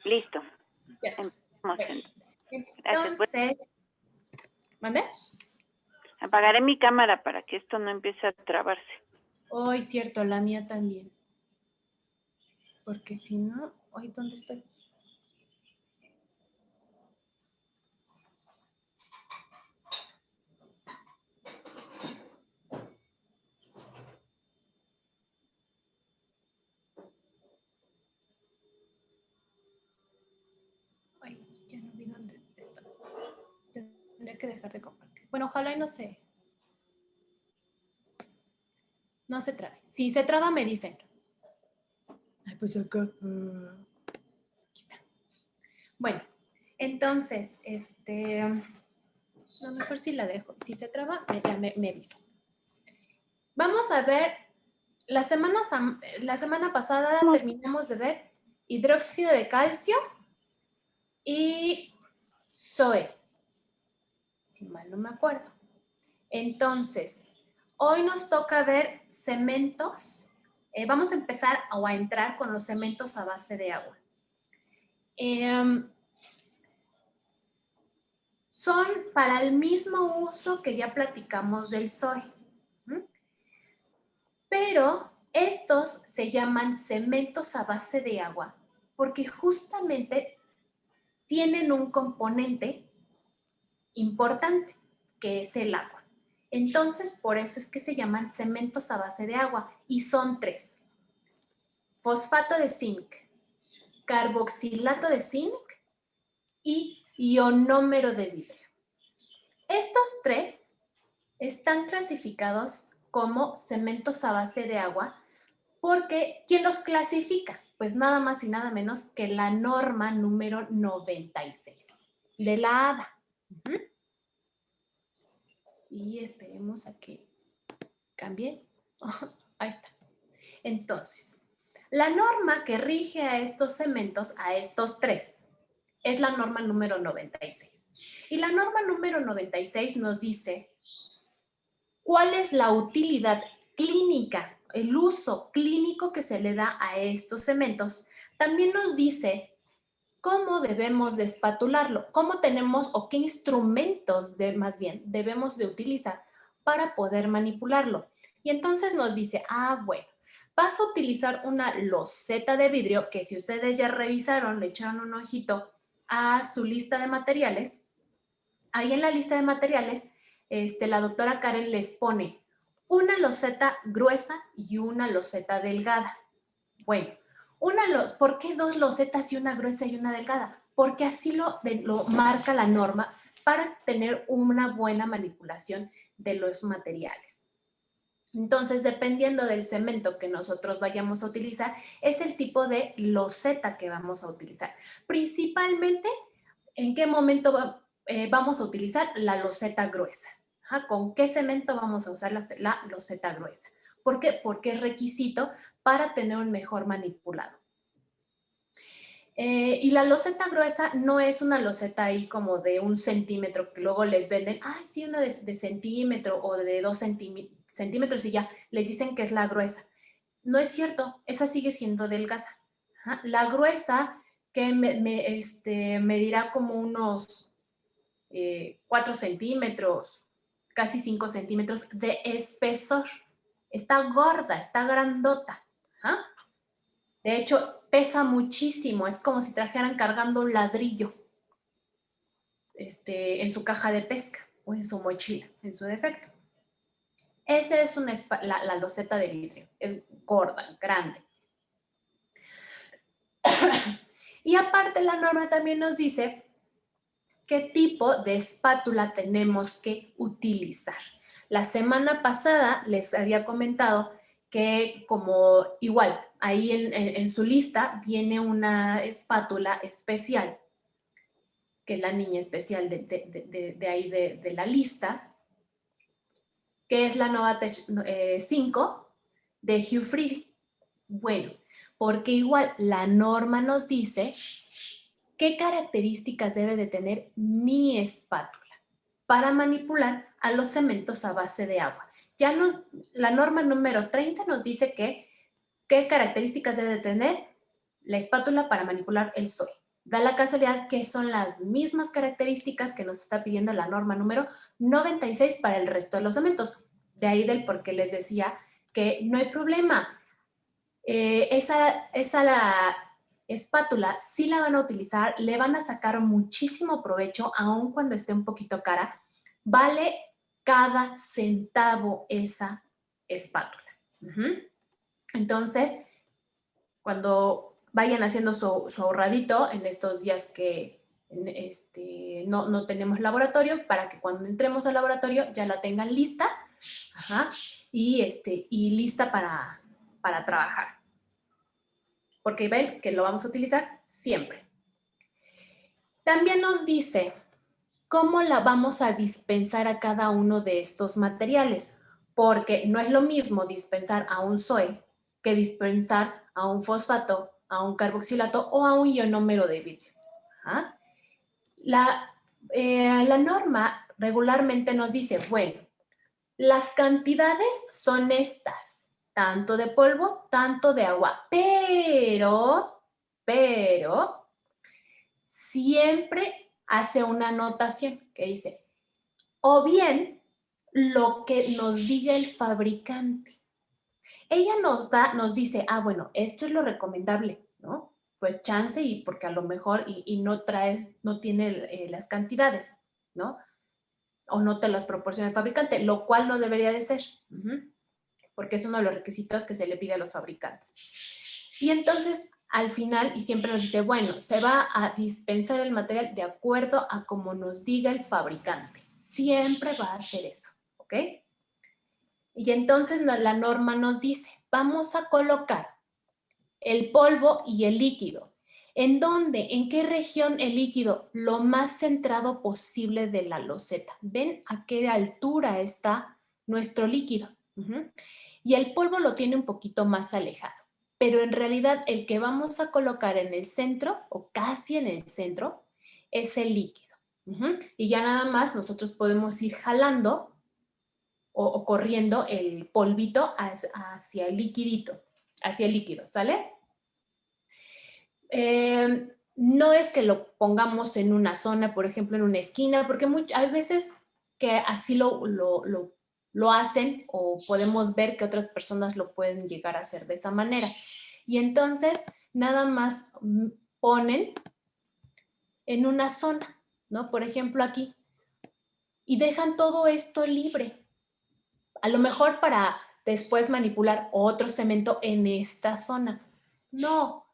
Listo. Ya está. Empezamos. Bueno, Gracias. entonces, ¿mande? Apagaré mi cámara para que esto no empiece a trabarse. Hoy, cierto, la mía también. Porque si no, hoy, ¿dónde estoy? Ay, ya no vi dónde está. Tendría que dejar de compartir. Bueno, ojalá y no se trabe. Si se traba, me dicen. Ay, pues acá. Aquí está. Bueno, entonces, no, mejor si la dejo. Si se traba, me dicen. Vamos a ver, la semana pasada terminamos de ver hidróxido de calcio y SOE, si mal no me acuerdo. Entonces, hoy nos toca ver cementos. Vamos a empezar o a entrar con los cementos a base de agua. Son para el mismo uso que ya platicamos del SOE. Pero estos se llaman cementos a base de agua porque justamente tienen un componente importante, que es el agua. Entonces, por eso es que se llaman cementos a base de agua y son 3. Fosfato de zinc, carboxilato de zinc y ionómero de vidrio. Estos 3 están clasificados como cementos a base de agua porque ¿quién los clasifica? Pues nada más y nada menos que la norma número 96 de la ADA. Y esperemos a que cambie. Ahí está. Entonces, la norma que rige a estos cementos, a estos 3, es la norma número 96. Y la norma número 96 nos dice cuál es la utilidad clínica, el uso clínico que se le da a estos cementos. También nos dice cómo debemos de espatularlo, cómo tenemos o qué instrumentos más bien debemos de utilizar para poder manipularlo. Y entonces nos dice, bueno, vas a utilizar una loseta de vidrio que si ustedes ya revisaron, le echaron un ojito a su lista de materiales, ahí en la lista de materiales, la doctora Karen les pone una loseta gruesa y una loseta delgada. Bueno, ¿por qué 2 losetas y una gruesa y una delgada? Porque así lo marca la norma para tener una buena manipulación de los materiales. Entonces, dependiendo del cemento que nosotros vayamos a utilizar, es el tipo de loseta que vamos a utilizar. Principalmente, ¿en qué momento vamos a utilizar la loseta gruesa? ¿Con qué cemento vamos a usar la loseta gruesa? ¿Por qué? Porque es requisito para tener un mejor manipulado. Y la loseta gruesa no es una loseta ahí como de 1 centímetro que luego les venden, sí, una de centímetro o de 2 centímetros y ya les dicen que es la gruesa. No es cierto, esa sigue siendo delgada. La gruesa que medirá como unos 4 centímetros, casi 5 centímetros de espesor. Está gorda, está grandota. De hecho, pesa muchísimo, es como si trajeran cargando un ladrillo en su caja de pesca o en su mochila, en su defecto. Esa es la loseta de vidrio, es gorda, grande. Y aparte la norma también nos dice qué tipo de espátula tenemos que utilizar. La semana pasada les había comentado que como igual, ahí en su lista viene una espátula especial, que es la niña especial de ahí de la lista, que es la Novatech 5 de Hugh Freedy. Bueno, porque igual la norma nos dice qué características debe de tener mi espátula para manipular a los cementos a base de agua. La norma número 30 nos dice qué características debe de tener la espátula para manipular el SOE. Da la casualidad que son las mismas características que nos está pidiendo la norma número 96 para el resto de los cementos. De ahí del por qué les decía que no hay problema. La espátula sí la van a utilizar, le van a sacar muchísimo provecho, aun cuando esté un poquito cara. Vale cada centavo esa espátula. Entonces, cuando vayan haciendo su ahorradito en estos días que no tenemos laboratorio, para que cuando entremos al laboratorio ya la tengan lista, y lista para trabajar. Porque ven que lo vamos a utilizar siempre. También nos dice cómo la vamos a dispensar a cada uno de estos materiales, porque no es lo mismo dispensar a un SOE que dispensar a un fosfato, a un carboxilato o a un ionómero de vidrio. La norma regularmente nos dice, bueno, las cantidades son estas, tanto de polvo, tanto de agua, pero siempre hace una anotación que dice, o bien lo que nos diga el fabricante. Ella nos dice, bueno, esto es lo recomendable, ¿no? Pues chance y porque a lo mejor no tiene las cantidades, ¿no? O no te las proporciona el fabricante, lo cual no debería de ser, porque es uno de los requisitos que se le pide a los fabricantes. Y entonces, al final, y siempre nos dice, bueno, se va a dispensar el material de acuerdo a como nos diga el fabricante. Siempre va a hacer eso, ¿ok? Y entonces la norma nos dice, vamos a colocar el polvo y el líquido. ¿En dónde? ¿En qué región el líquido? Lo más centrado posible de la loseta. ¿Ven a qué altura está nuestro líquido? Y el polvo lo tiene un poquito más alejado. Pero en realidad el que vamos a colocar en el centro, o casi en el centro, es el líquido. Y ya nada más nosotros podemos ir jalando o corriendo el polvito hacia el liquidito, hacia el líquido, ¿sale? No es que lo pongamos en una zona, por ejemplo, en una esquina, porque hay veces que así lo hacen o podemos ver que otras personas lo pueden llegar a hacer de esa manera. Y entonces, nada más ponen en una zona, ¿no? Por ejemplo, aquí. Y dejan todo esto libre. A lo mejor para después manipular otro cemento en esta zona. No.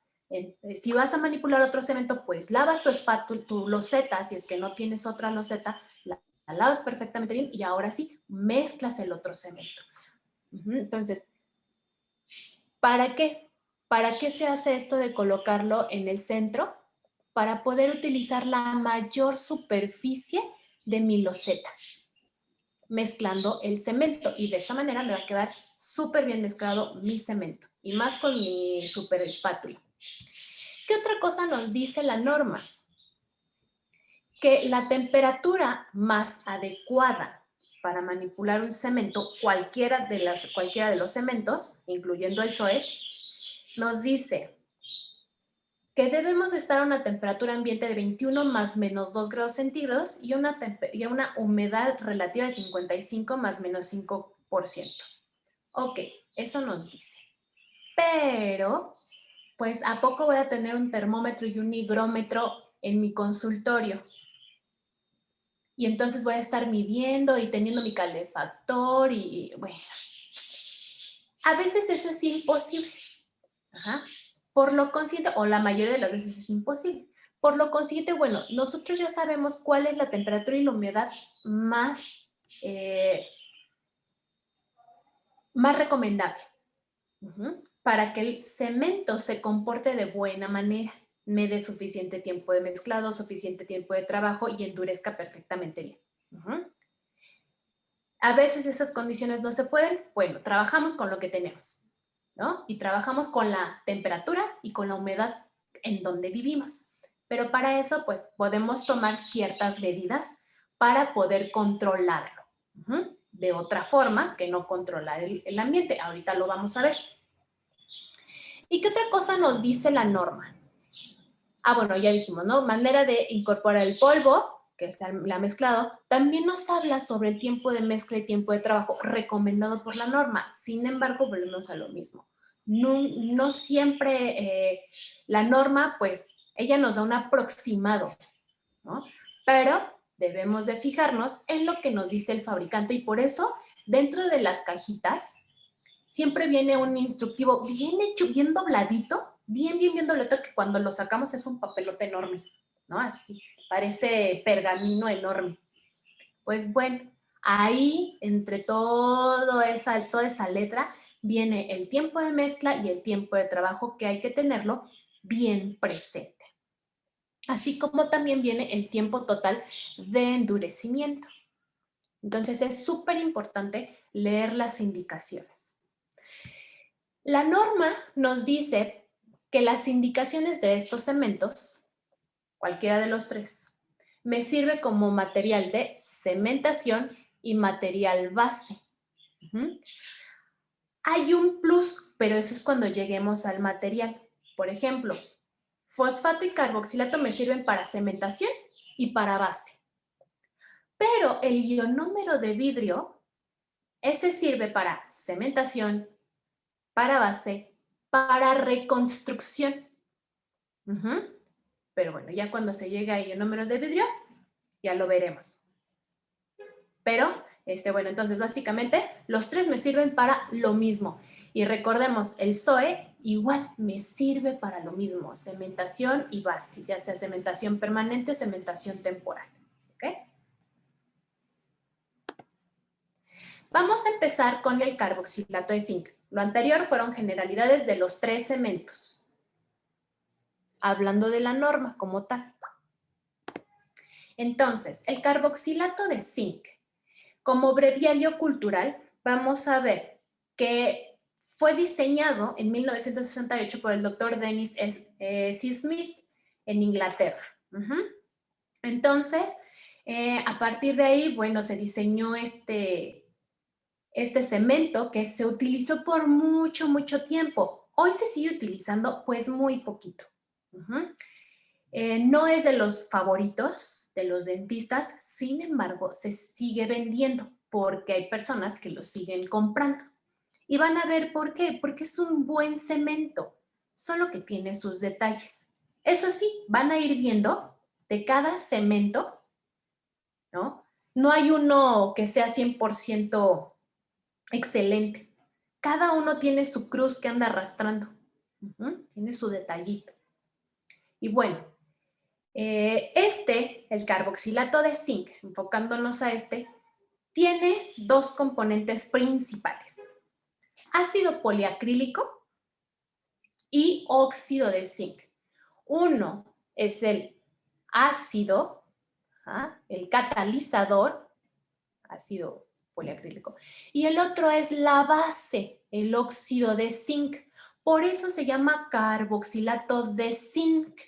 Si vas a manipular otro cemento, pues lavas tu espátula, tu loseta, si es que no tienes otra loseta, la lavas perfectamente bien y ahora sí, mezclas el otro cemento. Entonces, ¿para qué? ¿Para qué se hace esto de colocarlo en el centro? Para poder utilizar la mayor superficie de mi loseta, mezclando el cemento, y de esa manera me va a quedar súper bien mezclado mi cemento, y más con mi super espátula. ¿Qué otra cosa nos dice la norma? Que la temperatura más adecuada para manipular un cemento, cualquiera de los cementos, incluyendo el SOE, nos dice que debemos estar a una temperatura ambiente de 21 más menos 2 grados centígrados y una humedad relativa de 55 más menos 5%. Ok, eso nos dice. Pero, pues, ¿a poco voy a tener un termómetro y un higrómetro en mi consultorio? Y entonces voy a estar midiendo y teniendo mi calefactor y, bueno, a veces eso es imposible. Por lo consiguiente, o la mayoría de las veces es imposible. Por lo consiguiente, bueno, nosotros ya sabemos cuál es la temperatura y la humedad más recomendable para que el cemento se comporte de buena manera, me dé suficiente tiempo de mezclado, suficiente tiempo de trabajo y endurezca perfectamente bien. A veces esas condiciones no se pueden, bueno, trabajamos con lo que tenemos, ¿no? Y trabajamos con la temperatura y con la humedad en donde vivimos. Pero para eso, pues, podemos tomar ciertas medidas para poder controlarlo. De otra forma que no controlar el ambiente. Ahorita lo vamos a ver. ¿Y qué otra cosa nos dice la norma? Bueno, ya dijimos, ¿no? Manera de incorporar el polvo, que es la mezclado. También nos habla sobre el tiempo de mezcla y tiempo de trabajo recomendado por la norma. Sin embargo, volvemos a lo mismo. No siempre la norma, pues, ella nos da un aproximado, ¿no? Pero debemos de fijarnos en lo que nos dice el fabricante y por eso, dentro de las cajitas, siempre viene un instructivo bien hecho, bien dobladito, bien dobladito, que cuando lo sacamos es un papelote enorme, ¿no? Así, parece pergamino enorme. Pues bueno, ahí, entre toda esa letra, viene el tiempo de mezcla y el tiempo de trabajo que hay que tenerlo bien presente. Así como también viene el tiempo total de endurecimiento. Entonces es súper importante leer las indicaciones. La norma nos dice que las indicaciones de estos cementos, cualquiera de los tres, me sirve como material de cementación y material base. Hay un plus, pero eso es cuando lleguemos al material. Por ejemplo, fosfato y carboxilato me sirven para cementación y para base. Pero el ionómero de vidrio, ese sirve para cementación, para base, para reconstrucción. Pero bueno, ya cuando se llegue a ionómero de vidrio, ya lo veremos. Pero, bueno, entonces básicamente los tres me sirven para lo mismo. Y recordemos, el SOE igual me sirve para lo mismo, cementación y base, ya sea cementación permanente o cementación temporal. ¿Ok? Vamos a empezar con el carboxilato de zinc. Lo anterior fueron generalidades de los tres cementos. Hablando de la norma como tal. Entonces, el carboxilato de zinc, como breviario cultural, vamos a ver que fue diseñado en 1968 por el doctor Dennis C. Smith en Inglaterra. Entonces, a partir de ahí, bueno, se diseñó este cemento que se utilizó por mucho tiempo. Hoy se sigue utilizando pues muy poquito. No es de los favoritos de los dentistas, sin embargo, se sigue vendiendo porque hay personas que lo siguen comprando. Y van a ver por qué, porque es un buen cemento, solo que tiene sus detalles. Eso sí, van a ir viendo de cada cemento, ¿no? No hay uno que sea 100% excelente. Cada uno tiene su cruz que anda arrastrando. Tiene su detallito. Y bueno, el carboxilato de zinc, enfocándonos a tiene dos componentes principales. Ácido poliacrílico y óxido de zinc. Uno es el ácido, el catalizador, ácido poliacrílico, y el otro es la base, el óxido de zinc. Por eso se llama carboxilato de zinc,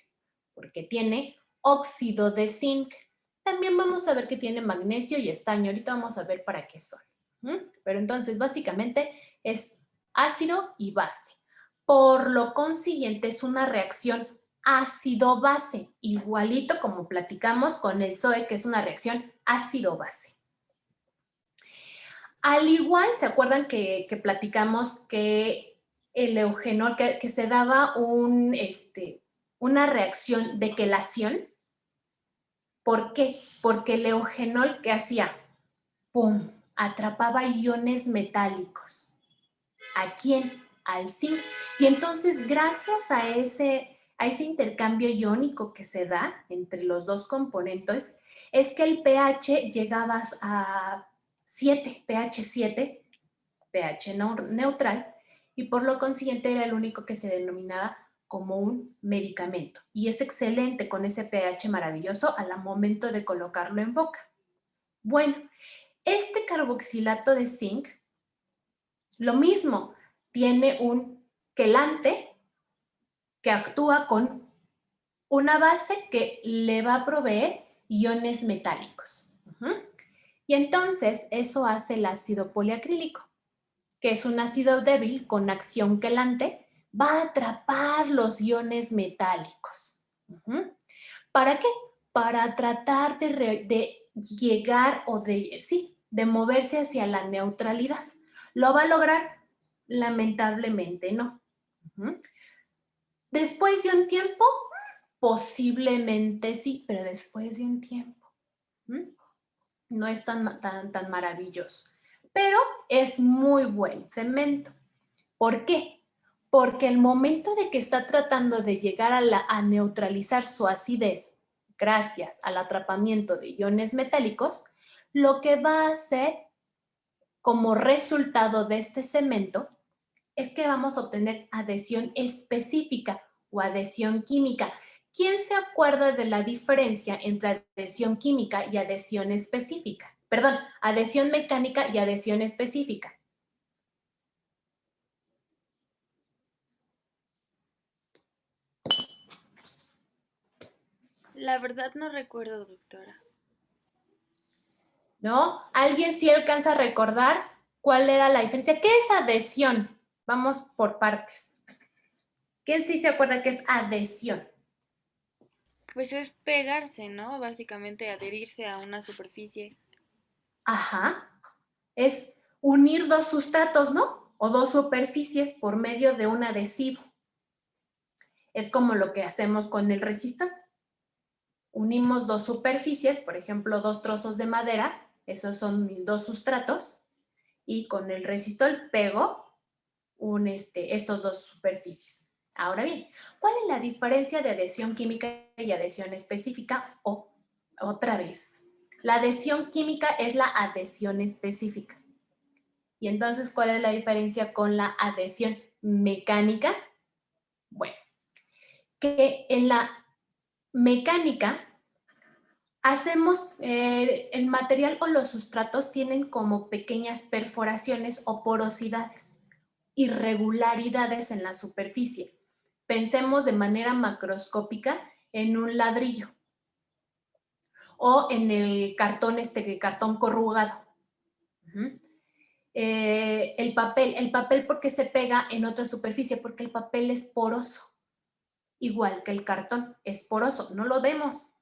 porque tiene óxido de zinc. También vamos a ver que tiene magnesio y estaño. Ahorita vamos a ver para qué son. Pero entonces, básicamente, es ácido y base. Por lo consiguiente, es una reacción ácido-base, igualito como platicamos con el SOE, que es una reacción ácido-base. Al igual, ¿se acuerdan que platicamos que el eugenol, que se daba una reacción de quelación? ¿Por qué? Porque el eugenol, ¿qué hacía? ¡Pum! Atrapaba iones metálicos. ¿A quién? Al zinc. Y entonces, gracias a ese intercambio iónico que se da entre los dos componentes, es que el pH llegaba a 7, pH 7, pH neutral, y por lo consiguiente era el único que se denominaba como un medicamento. Y es excelente con ese pH maravilloso al momento de colocarlo en boca. Bueno, este carboxilato de zinc, lo mismo, tiene un quelante que actúa con una base que le va a proveer iones metálicos. Y entonces eso hace el ácido poliacrílico, que es un ácido débil con acción quelante, va a atrapar los iones metálicos. Ujú. ¿Para qué? Para tratar de llegar o de, sí, de moverse hacia la neutralidad. ¿Lo va a lograr? Lamentablemente no. Ujú. Después de un tiempo, posiblemente sí, pero después de un tiempo. ¿Mm? No es tan maravilloso, pero es muy buen cemento. ¿Por qué? Porque el momento de que está tratando de llegar a neutralizar su acidez gracias al atrapamiento de iones metálicos, lo que va a hacer como resultado de este cemento es que vamos a obtener adhesión específica o adhesión química. ¿Quién se acuerda de la diferencia entre adhesión química y adhesión específica? Perdón, adhesión mecánica y adhesión específica. La verdad no recuerdo, doctora. ¿No? ¿Alguien sí alcanza a recordar cuál era la diferencia? ¿Qué es adhesión? Vamos por partes. ¿Quién sí se acuerda que es adhesión? Pues es pegarse, ¿no? Básicamente adherirse a una superficie. Ajá. Es unir dos sustratos, ¿no? O dos superficies por medio de un adhesivo. Es como lo que hacemos con el resistor. Unimos dos superficies, por ejemplo, dos trozos de madera, esos son mis dos sustratos, y con el resistor pego estos dos superficies. Ahora bien, ¿cuál es la diferencia de adhesión química y adhesión específica? O otra vez, la adhesión química es la adhesión específica. Y entonces, ¿cuál es la diferencia con la adhesión mecánica? Bueno, que en la mecánica hacemos, el material o los sustratos tienen como pequeñas perforaciones o porosidades, irregularidades en la superficie. Pensemos de manera macroscópica en un ladrillo o en el cartón, cartón corrugado. El papel porque se pega en otra superficie, porque el papel es poroso, igual que el cartón, es poroso, no lo vemos,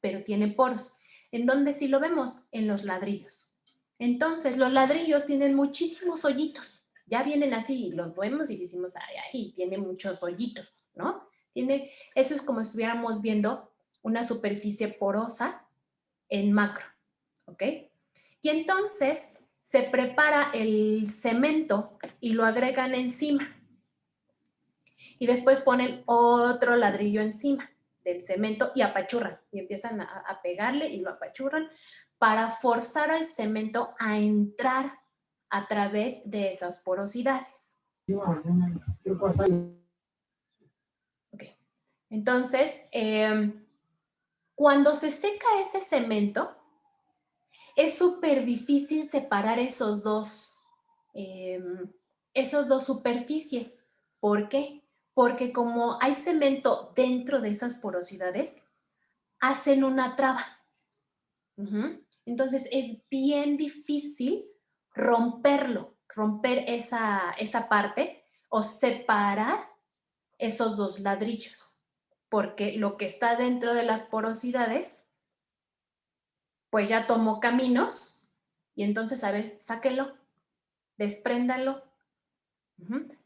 pero tiene poros. ¿En dónde sí lo vemos? En los ladrillos. Entonces, los ladrillos tienen muchísimos hoyitos, ya vienen así, los vemos y decimos, ay, ahí tiene muchos hoyitos, ¿no? Eso es como si estuviéramos viendo una superficie porosa en macro, ¿ok? Y entonces se prepara el cemento y lo agregan encima. Y después ponen otro ladrillo encima del cemento y apachurran. Y empiezan a pegarle y lo apachurran para forzar al cemento a entrar a través de esas porosidades. Okay. Entonces, cuando se seca ese cemento, es súper difícil separar esos dos superficies. ¿Por qué? Porque como hay cemento dentro de esas porosidades, hacen una traba. Entonces es bien difícil romper esa parte o separar esos dos ladrillos, porque lo que está dentro de las porosidades pues ya tomó caminos y entonces, a ver, sáquenlo, despréndanlo.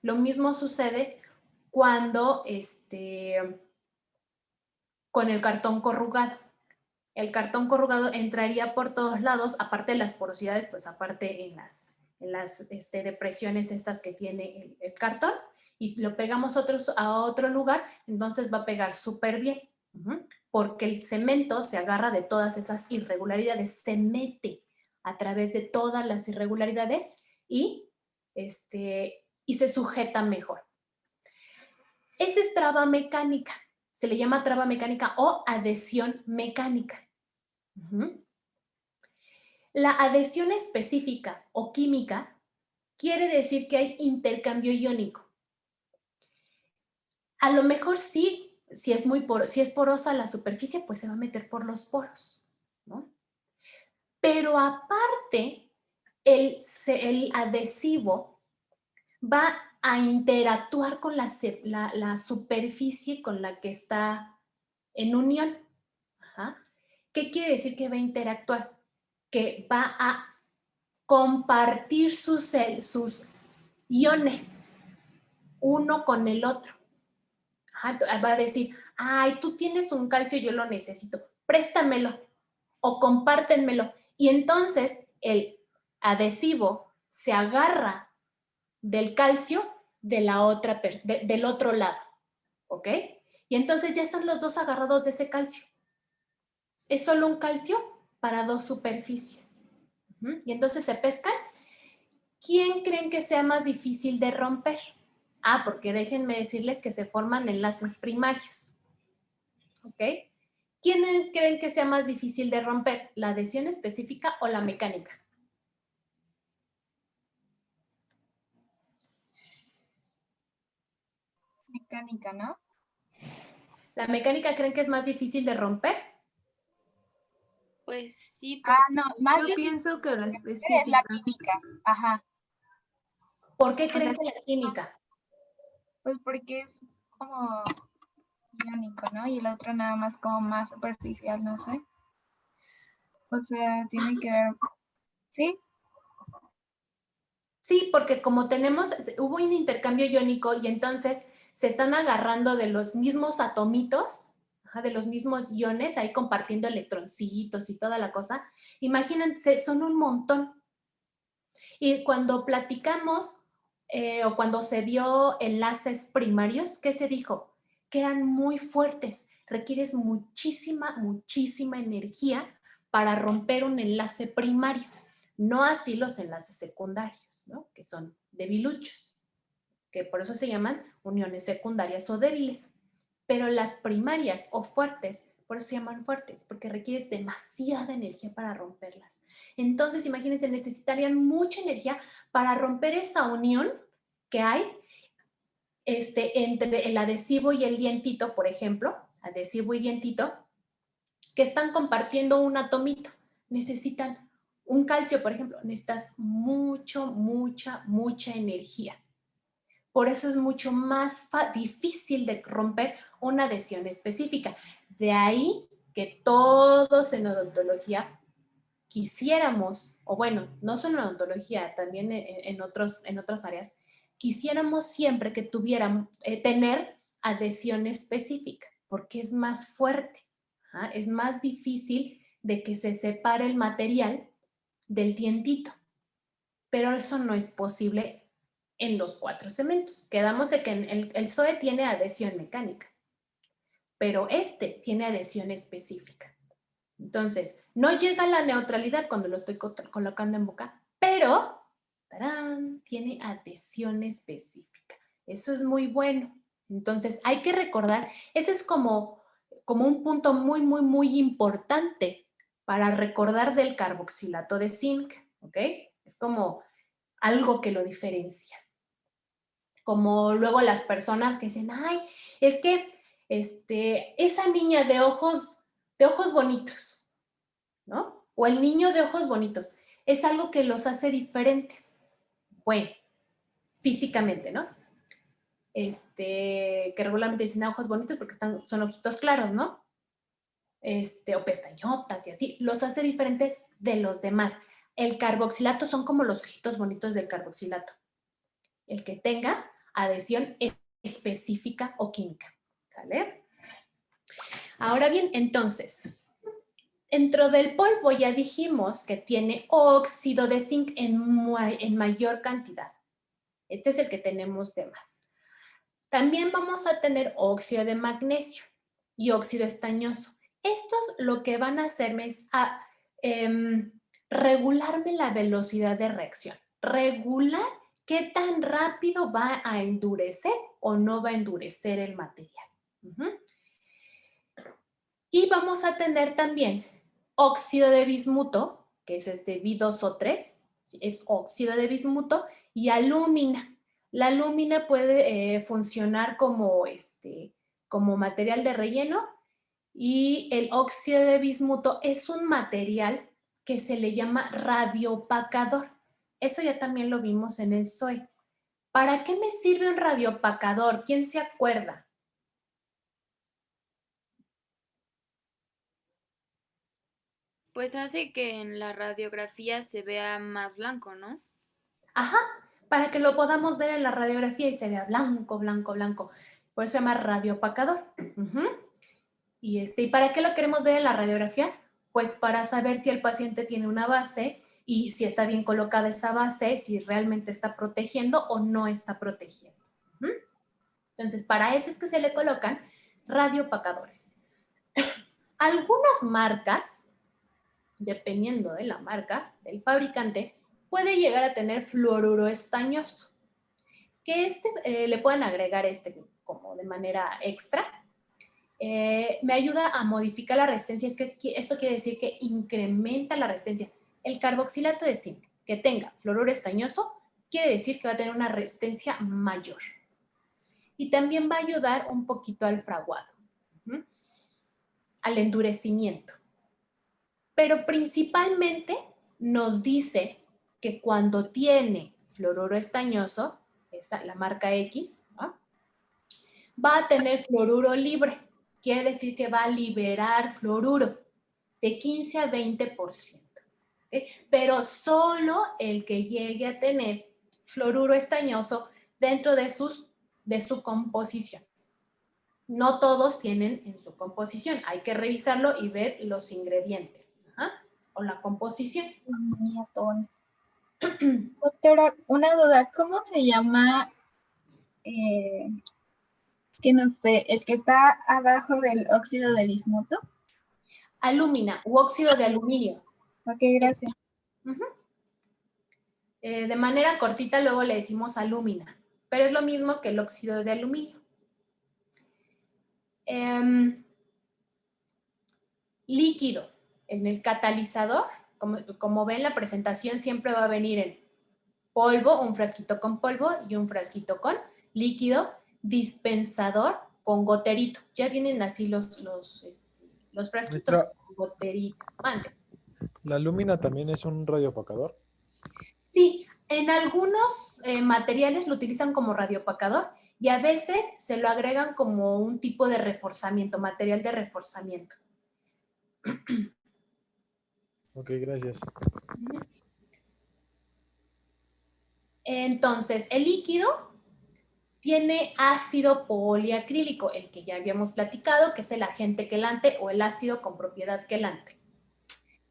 Lo mismo sucede cuando, con el cartón corrugado. El cartón corrugado entraría por todos lados, aparte de las porosidades, pues aparte en las depresiones estas que tiene el cartón, y si lo pegamos a otro lugar, entonces va a pegar súper bien, porque el cemento se agarra de todas esas irregularidades, se mete a través de todas las irregularidades y se sujeta mejor. Esa es traba mecánica, se le llama traba mecánica o adhesión mecánica. La adhesión específica o química quiere decir que hay intercambio iónico. A lo mejor sí, si es porosa la superficie, pues se va a meter por los poros, ¿no? Pero aparte, el adhesivo va a interactuar con la superficie con la que está en unión. Ajá. ¿Qué quiere decir que va a interactuar? Que va a compartir sus iones uno con el otro. Ajá, va a decir, ay, tú tienes un calcio, yo lo necesito, préstamelo o compártenmelo. Y entonces el adhesivo se agarra del calcio de la otra, del otro lado, ¿ok? Y entonces ya están los dos agarrados de ese calcio. Es solo un calcio para dos superficies. Y entonces se pescan. ¿Quién creen que sea más difícil de romper? Ah, porque déjenme decirles que se forman enlaces primarios. ¿Ok? ¿Quién creen que sea más difícil de romper? ¿La adhesión específica o la mecánica? Mecánica, ¿no? ¿La mecánica creen que es más difícil de romper? Pues sí, Ah, porque no, más Yo difícil pienso que la es la específica. química. Ajá. ¿Por qué O creen sea, que la química? pues porque es como iónico, ¿no? Y el otro nada más como más superficial, no sé. O sea, tiene que ver, ¿sí? Sí, porque como hubo un intercambio iónico y entonces se están agarrando de los mismos atomitos, de los mismos iones, ahí compartiendo electroncitos y toda la cosa. Imagínense, son un montón. Y cuando platicamos o cuando se vio enlaces primarios, ¿qué se dijo? Que eran muy fuertes. Requieres muchísima, muchísima energía para romper un enlace primario. No así los enlaces secundarios, ¿no? Que son debiluchos, que por eso se llaman uniones secundarias o débiles. Pero las primarias o fuertes, por eso se llaman fuertes, porque requieres demasiada energía para romperlas. Entonces, imagínense, necesitarían mucha energía para romper esa unión que hay entre el adhesivo y el dientito, por ejemplo, adhesivo y dientito, que están compartiendo un atomito. Necesitan un calcio, por ejemplo, necesitas mucha energía. Por eso es mucho más difícil de romper una adhesión específica. De ahí que todos en odontología quisiéramos, o bueno, no solo en odontología, también en otras áreas, quisiéramos siempre que tuvieran, tener adhesión específica, porque es más fuerte, ¿ah? Es más difícil de que se separe el material del dientito, pero eso no es posible en los 4 cementos. Quedamos de que el SOE tiene adhesión mecánica, pero este tiene adhesión específica. Entonces, no llega a la neutralidad cuando lo estoy colocando en boca, pero ¡tarán!, tiene adhesión específica. Eso es muy bueno. Entonces, hay que recordar, ese es como un punto muy importante para recordar del carboxilato de zinc, ¿ok? Es como algo que lo diferencia. Como luego las personas que dicen, ay, es que esa niña de ojos bonitos, ¿no? O el niño de ojos bonitos, es algo que los hace diferentes. Bueno, físicamente, ¿no? Que regularmente dicen ojos bonitos porque son ojitos claros, ¿no? O pestañotas y así, los hace diferentes de los demás. El carboxilato son como los ojitos bonitos del carboxilato. El que tenga adhesión específica o química, ¿sale? Ahora bien, entonces, dentro del polvo ya dijimos que tiene óxido de zinc en mayor cantidad. Este es el que tenemos de más. También vamos a tener óxido de magnesio y óxido estañoso. Estos lo que van a hacerme es regularme la velocidad de reacción. Regular qué tan rápido va a endurecer o no va a endurecer el material. Y vamos a tener también óxido de bismuto, que es Vi2O3, es óxido de bismuto, y alúmina. La alúmina puede funcionar como material de relleno y el óxido de bismuto es un material que se le llama radioopacador. Eso ya también lo vimos en el SOE. ¿Para qué me sirve un radioopacador? ¿Quién se acuerda? Pues hace que en la radiografía se vea más blanco, ¿no? Ajá, para que lo podamos ver en la radiografía y se vea blanco, blanco, blanco. Por eso se llama radioopacador. Ujú. ¿Y para qué lo queremos ver en la radiografía? Pues para saber si el paciente tiene una base y si está bien colocada esa base, si realmente está protegiendo o no está protegiendo. Ujú. Entonces, para eso es que se le colocan radioopacadores. Algunas marcas, dependiendo de la marca del fabricante, puede llegar a tener fluoruro estañoso, que le pueden agregar como de manera extra. Me ayuda a modificar la resistencia. Es que esto quiere decir que incrementa la resistencia. El carboxilato de zinc que tenga fluoruro estañoso quiere decir que va a tener una resistencia mayor. Y también va a ayudar un poquito al fraguado, al endurecimiento. Pero principalmente nos dice que cuando tiene fluoruro estañoso, la marca X, ¿no?, va a tener fluoruro libre. Quiere decir que va a liberar fluoruro de 15 a 20%. ¿Okay? Pero solo el que llegue a tener fluoruro estañoso dentro de su composición. No todos tienen en su composición. Hay que revisarlo y ver los ingredientes. O la composición. Doctora, una duda, ¿cómo se llama? Que no sé, el que está abajo del óxido de bismuto. Alúmina u óxido de aluminio. Ok, gracias. De manera cortita luego le decimos alúmina, pero es lo mismo que el óxido de aluminio. Líquido. En el catalizador, como ven, la presentación siempre va a venir en polvo, un frasquito con polvo y un frasquito con líquido, dispensador con goterito. Ya vienen así los frasquitos Maestra, con goterito. Mande. ¿la lúmina también es un radioopacador? Sí, en algunos materiales lo utilizan como radioopacador y a veces se lo agregan como un tipo de reforzamiento, material de reforzamiento. Ok, gracias. Entonces, el líquido tiene ácido poliacrílico, el que ya habíamos platicado, que es el agente quelante o el ácido con propiedad quelante.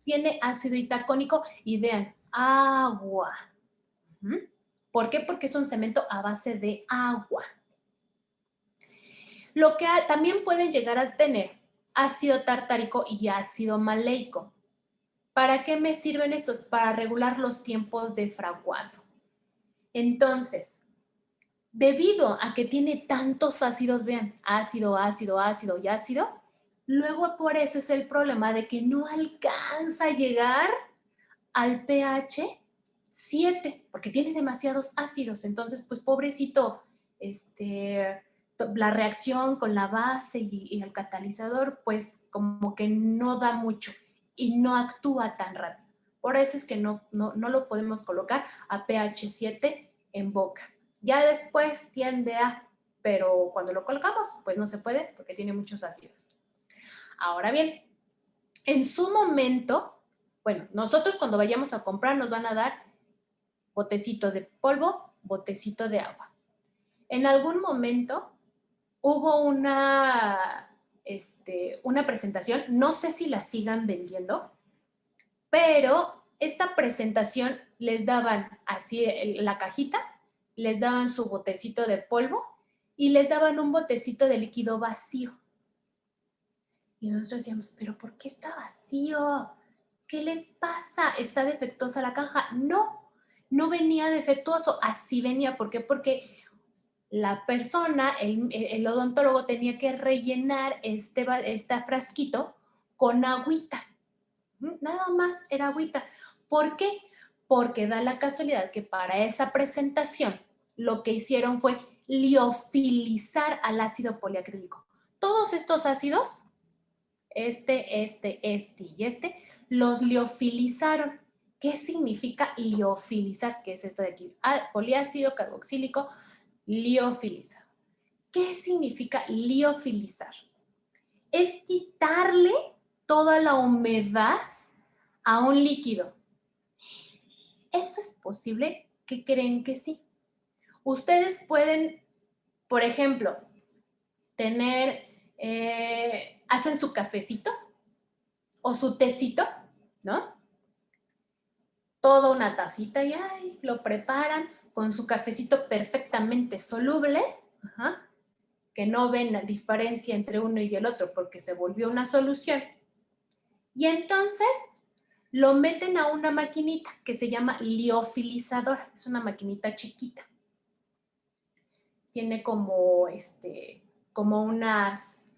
Tiene ácido itacónico y vean, agua. ¿Por qué? Porque es un cemento a base de agua. Lo que también pueden llegar a tener ácido tartárico y ácido maleico. ¿Para qué me sirven estos? Para regular los tiempos de fraguado. Entonces, debido a que tiene tantos ácidos, vean, ácido, ácido, ácido y ácido, luego por eso es el problema de que no alcanza a llegar al pH 7, porque tiene demasiados ácidos. Entonces, pues pobrecito, la reacción con la base y el catalizador, pues como que no da mucho y no actúa tan rápido. Por eso es que no lo podemos colocar a pH 7 en boca. Ya después tiende a, pero cuando lo colocamos, pues no se puede porque tiene muchos ácidos. Ahora bien, en su momento, bueno, nosotros cuando vayamos a comprar nos van a dar botecito de polvo, botecito de agua. En algún momento hubo una presentación, no sé si la sigan vendiendo, pero esta presentación les daban así la cajita, les daban su botecito de polvo y les daban un botecito de líquido vacío. Y nosotros decíamos, ¿pero por qué está vacío? ¿Qué les pasa? ¿Está defectuosa la caja? No venía defectuoso, así venía. ¿Por qué? Porque la persona, el odontólogo tenía que rellenar este frasquito con agüita. Nada más era agüita. ¿Por qué? Porque da la casualidad que para esa presentación lo que hicieron fue liofilizar al ácido poliacrílico. Todos estos ácidos, y los liofilizaron. ¿Qué significa liofilizar? ¿Qué es esto de aquí? Poliácido carboxílico liofilizado. ¿Qué significa liofilizar? Es quitarle toda la humedad a un líquido. ¿Eso es posible? ¿Qué creen que sí? Ustedes pueden, por ejemplo, hacen su cafecito o su tecito, ¿no? Toda una tacita y ay, lo preparan con su cafecito perfectamente soluble, ajá, que no ven la diferencia entre uno y el otro porque se volvió una solución. Y entonces lo meten a una maquinita que se llama liofilizadora. Es una maquinita chiquita. Tiene como unas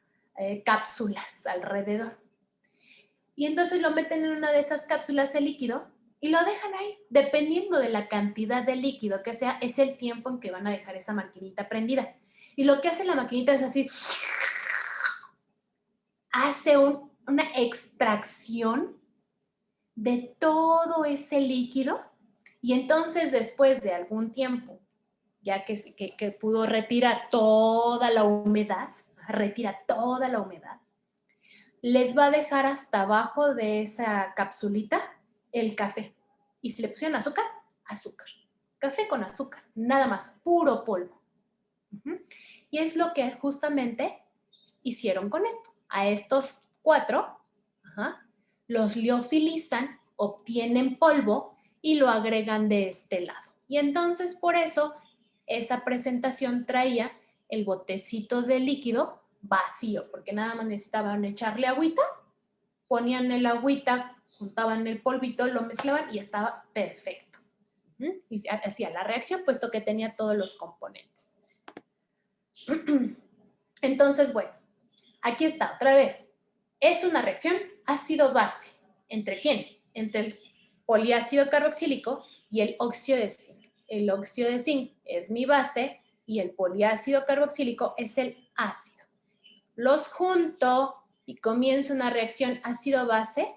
cápsulas alrededor. Y entonces lo meten en una de esas cápsulas de líquido y lo dejan ahí. Dependiendo de la cantidad de líquido que sea, es el tiempo en que van a dejar esa maquinita prendida. Y lo que hace la maquinita es así, hace una extracción de todo ese líquido y entonces después de algún tiempo, ya que pudo retirar toda la humedad, retira toda la humedad, les va a dejar hasta abajo de esa capsulita el café. Y si le pusieron azúcar, azúcar. Café con azúcar, nada más, puro polvo. Y es lo que justamente hicieron con esto. A estos 4, los liofilizan, obtienen polvo y lo agregan de este lado. Y entonces por eso esa presentación traía el botecito de líquido vacío, porque nada más necesitaban echarle agüita, ponían el agüita, juntaban el polvito, lo mezclaban y estaba perfecto. Y hacía la reacción, puesto que tenía todos los componentes. Entonces, bueno, aquí está otra vez. Es una reacción ácido-base. ¿Entre quién? Entre el poliácido carboxílico y el óxido de zinc. El óxido de zinc es mi base y el poliácido carboxílico es el ácido. Los junto y comienza una reacción ácido-base,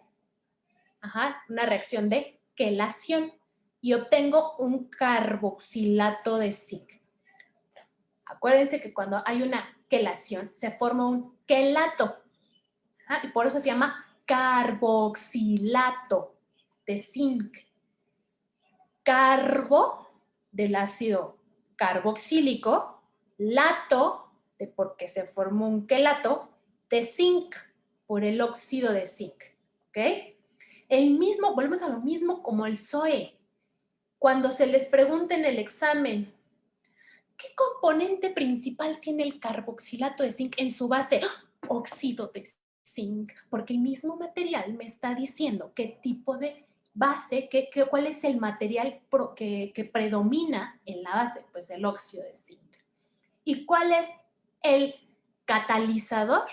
una reacción de quelación y obtengo un carboxilato de zinc. Acuérdense que cuando hay una quelación se forma un quelato y por eso se llama carboxilato de zinc. Carbo del ácido carboxílico, lato de porque se formó un quelato, de zinc por el óxido de zinc. ¿Ok? El mismo, volvemos a lo mismo como el SOE. Cuando se les pregunta en el examen, ¿qué componente principal tiene el carboxilato de zinc en su base? Óxido de zinc, porque el mismo material me está diciendo qué tipo de base, cuál es el material que predomina en la base, pues el óxido de zinc. ¿Y cuál es el catalizador?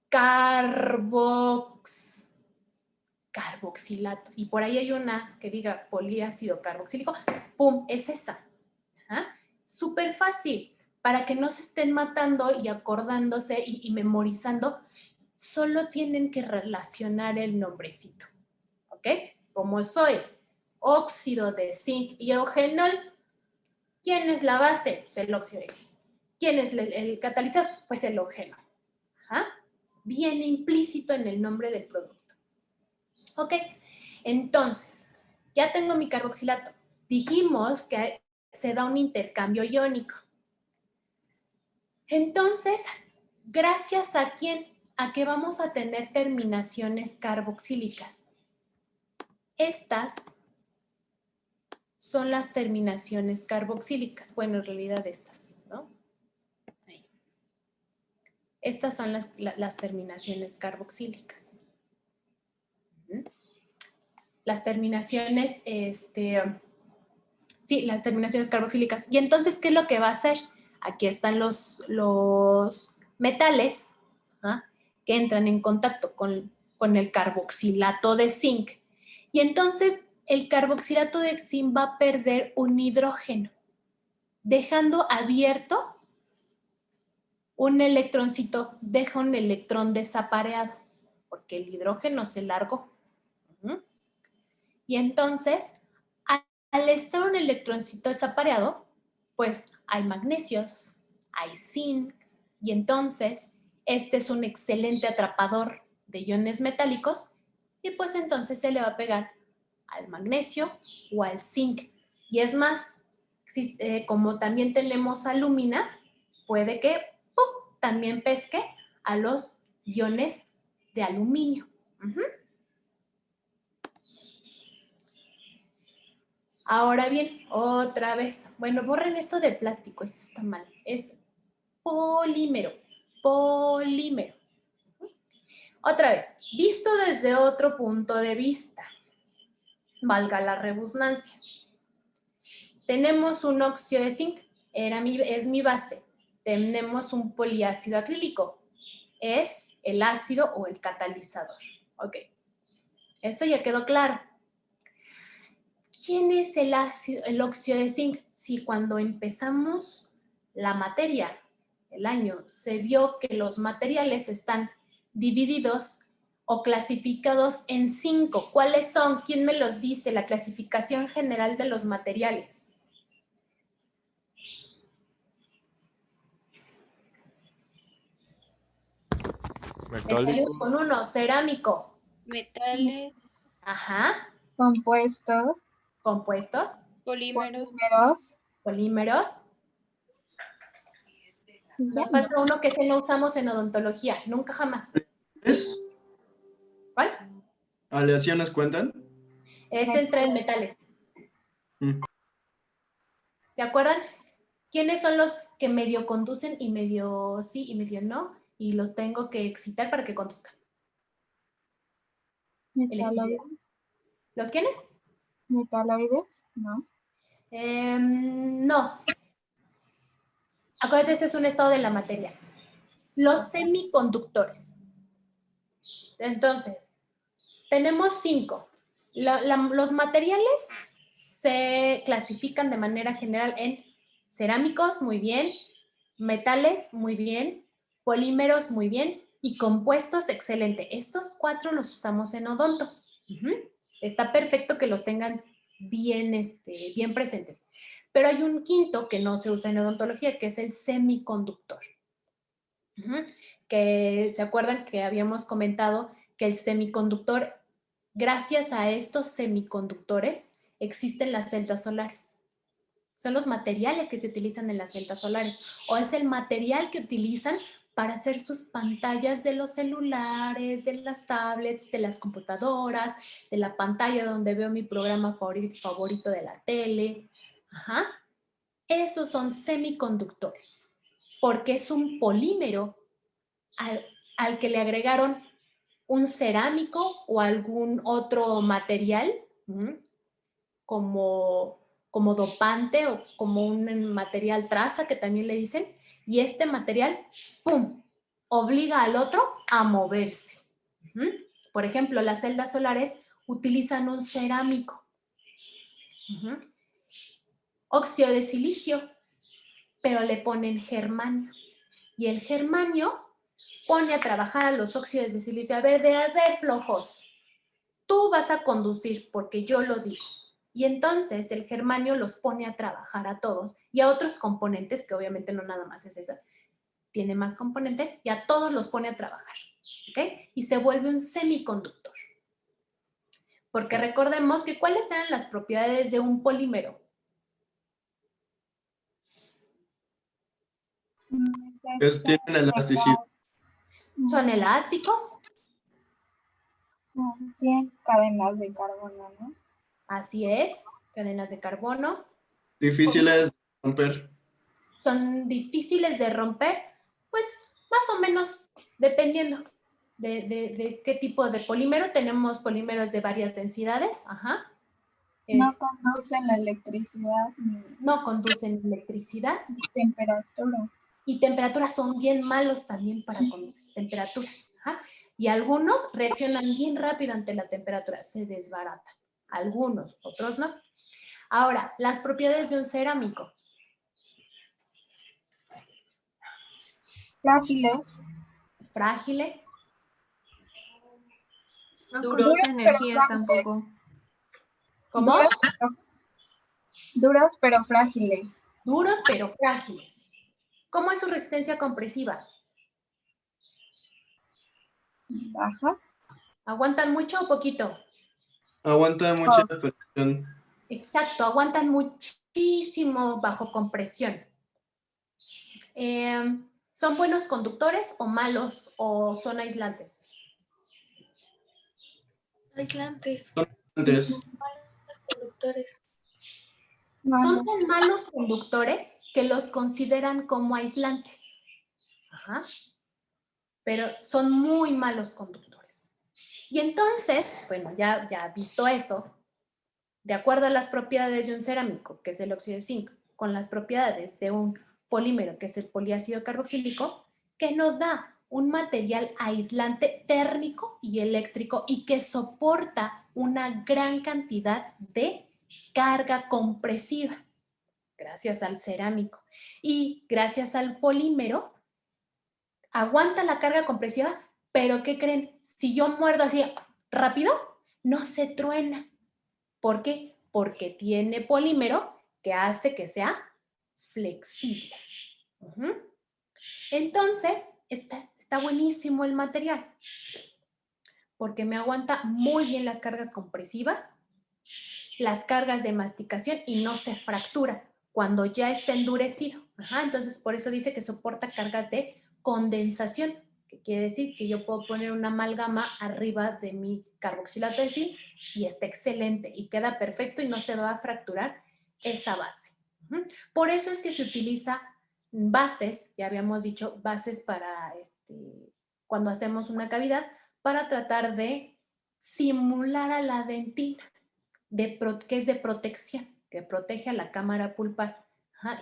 Carboxilato. Y por ahí hay una que diga poliácido carboxílico. ¡Pum! Es esa. Súper fácil. Para que no se estén matando y acordándose y memorizando, solo tienen que relacionar el nombrecito. ¿Ok? Como soy óxido de zinc y eugenol, ¿quién es la base? Pues el óxido de zinc. ¿Quién es el catalizador? Pues el eugenol. Viene implícito en el nombre del producto. ¿Ok? Entonces, ya tengo mi carboxilato. Dijimos que se da un intercambio iónico. Entonces, ¿gracias a quién? A que vamos a tener terminaciones carboxílicas. Estas son las terminaciones carboxílicas. Bueno, en realidad estas, ¿no? Ahí. Estas son las terminaciones carboxílicas. Las terminaciones, las terminaciones carboxílicas. Y entonces, ¿qué es lo que va a hacer? Aquí están los metales que entran en contacto con el carboxilato de zinc. Y entonces, el carboxilato de zinc va a perder un hidrógeno, dejando abierto un electroncito, deja un electrón desapareado, porque el hidrógeno se largó. Y entonces, al estar un electroncito desapareado, pues hay magnesios, hay zinc, y entonces este es un excelente atrapador de iones metálicos y pues entonces se le va a pegar al magnesio o al zinc. Y es más, como también tenemos alúmina, puede que ¡pum!, también pesque a los iones de aluminio. Ahora bien, otra vez, bueno, borren esto de plástico, esto está mal, es polímero, polímero. Otra vez, visto desde otro punto de vista, valga la redundancia. Tenemos un óxido de zinc, es mi base. Tenemos un poliácido acrílico, es el ácido o el catalizador. Ok, eso ya quedó claro. ¿Quién es el óxido de zinc? Si cuando empezamos la materia, el año, se vio que los materiales están divididos o clasificados en 5. ¿Cuáles son? ¿Quién me los dice? La clasificación general de los materiales. Metálico. Con uno, cerámico. Metales, Ajá. Compuestos, Compuestos, polímeros, polímeros. y ya. Nos falta uno que ese no usamos en odontología, nunca jamás. ¿Es? ¿Cuál? ¿Aleaciones cuentan? Es entre metales. Mm. ¿Se acuerdan? ¿Quiénes son los que medio conducen y medio sí y medio no? Y los tengo que excitar para que conduzcan. Metaloides. ¿Los quiénes? Metaloides, ¿no? No. Acuérdate, ese es un estado de la materia. Los semiconductores. Entonces, tenemos 5. Los materiales se clasifican de manera general en cerámicos, muy bien, metales, muy bien, polímeros, muy bien, y compuestos, excelente. Estos 4 los usamos en odonto. Está perfecto que los tengan bien, bien presentes. Pero hay un quinto que no se usa en odontología, que es el semiconductor. Que se acuerdan que habíamos comentado que el semiconductor, gracias a estos semiconductores, existen las celdas solares. Son los materiales que se utilizan en las celdas solares, o es el material que utilizan para hacer sus pantallas de los celulares, de las tablets, de las computadoras, de la pantalla donde veo mi programa favorito de la tele. Ajá. Esos son semiconductores, porque es un polímero al que le agregaron un cerámico o algún otro material, como dopante o como un material traza que también le dicen, y este material, ¡pum!, obliga al otro a moverse. Por ejemplo, las celdas solares utilizan un cerámico. Óxido de silicio, pero le ponen germanio. Y el germanio pone a trabajar a los óxidos de silicio. A ver, flojos, tú vas a conducir porque yo lo digo. Y entonces el germanio los pone a trabajar a todos y a otros componentes, que obviamente no nada más es eso, tiene más componentes, y a todos los pone a trabajar, ¿ok? Y se vuelve un semiconductor. Porque recordemos que ¿cuáles eran las propiedades de un polímero? Tienen elasticidad. Son elásticos. Tienen cadenas de carbono, ¿no? Así es, cadenas de carbono. Difíciles de romper. Son difíciles de romper, pues más o menos dependiendo de qué tipo de polímero. Tenemos polímeros de varias densidades. Ajá. No conducen la electricidad no conducen electricidad. ni temperatura. Y temperaturas son bien malos también para conducir temperatura. Ajá. Y algunos reaccionan bien rápido ante la temperatura, se desbaratan. Algunos, otros no. Ahora, las propiedades de un cerámico. Frágiles. Frágiles. No Duras, conduce pero energía frágiles. tampoco. ¿Cómo? Duras pero frágiles. Duros pero frágiles. ¿Cómo es su resistencia compresiva? Baja. ¿Aguantan mucho o poquito? Aguanta mucha presión. Exacto, aguantan muchísimo bajo compresión. ¿Son buenos conductores o malos o son aislantes? Aislantes. Antes, Conductores. Son tan malos conductores que los consideran como aislantes. Ajá. Pero son muy malos conductores. Y entonces, bueno, ya visto eso, de acuerdo a las propiedades de un cerámico, que es el óxido de zinc, con las propiedades de un polímero, que es el poliácido carboxílico, que nos da un material aislante térmico y eléctrico y que soporta una gran cantidad de carga compresiva, gracias al cerámico. Y gracias al polímero, aguanta la carga compresiva, pero ¿qué creen? Si yo muerdo así rápido, no se truena. ¿Por qué? Porque tiene polímero que hace que sea flexible. Entonces, está buenísimo el material, porque me aguanta muy bien las cargas compresivas, las cargas de masticación y no se fractura cuando ya está endurecido. Entonces, por eso dice que soporta cargas de condensación, que quiere decir que yo puedo poner una amalgama arriba de mi carboxilato de zinc y está excelente y queda perfecto y no se va a fracturar esa base. Por eso es que se utiliza bases, ya habíamos dicho, bases para cuando hacemos una cavidad, para tratar de simular a la dentina, que es de protección, que protege a la cámara pulpar.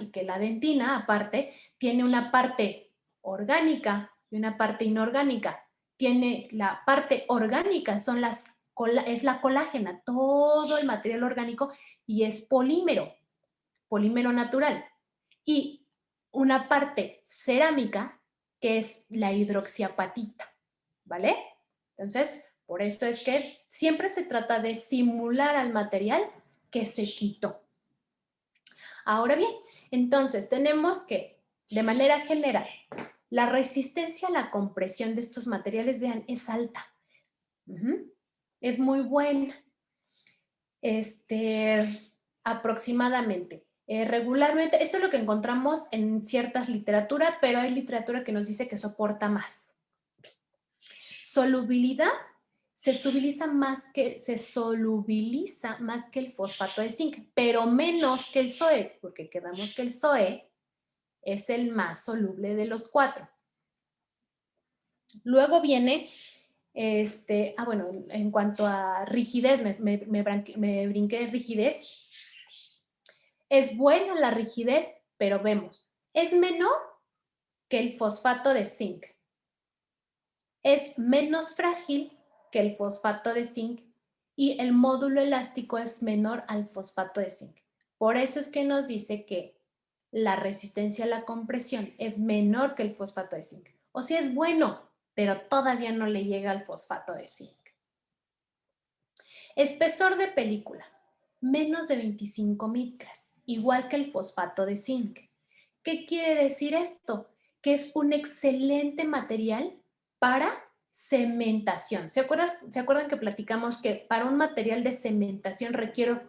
Y que la dentina, aparte, tiene una parte orgánica y una parte inorgánica. Tiene la parte orgánica, es la colágena, todo el material orgánico, y es polímero natural. Y una parte cerámica, que es la hidroxiapatita, ¿vale? Entonces, por esto es que siempre se trata de simular al material que se quitó. Ahora bien, entonces tenemos que, de manera general, la resistencia a la compresión de estos materiales, vean, es alta. Es muy buena. Aproximadamente. Regularmente, esto es lo que encontramos en ciertas literaturas, pero hay literatura que nos dice que soporta más. Solubilidad, se solubiliza más que el fosfato de zinc, pero menos que el SOE, porque quedamos que el SOE es el más soluble de los 4. Luego viene, bueno, en cuanto a rigidez, me brinqué rigidez. Es buena la rigidez, pero vemos, es menor que el fosfato de zinc. Es menos frágil que el fosfato de zinc y el módulo elástico es menor al fosfato de zinc. Por eso es que nos dice que la resistencia a la compresión es menor que el fosfato de zinc. O sea, es bueno, pero todavía no le llega al fosfato de zinc. Espesor de película, menos de 25 micras, igual que el fosfato de zinc. ¿Qué quiere decir esto? Que es un excelente material para cementación. ¿Se acuerdan que platicamos que para un material de cementación requiero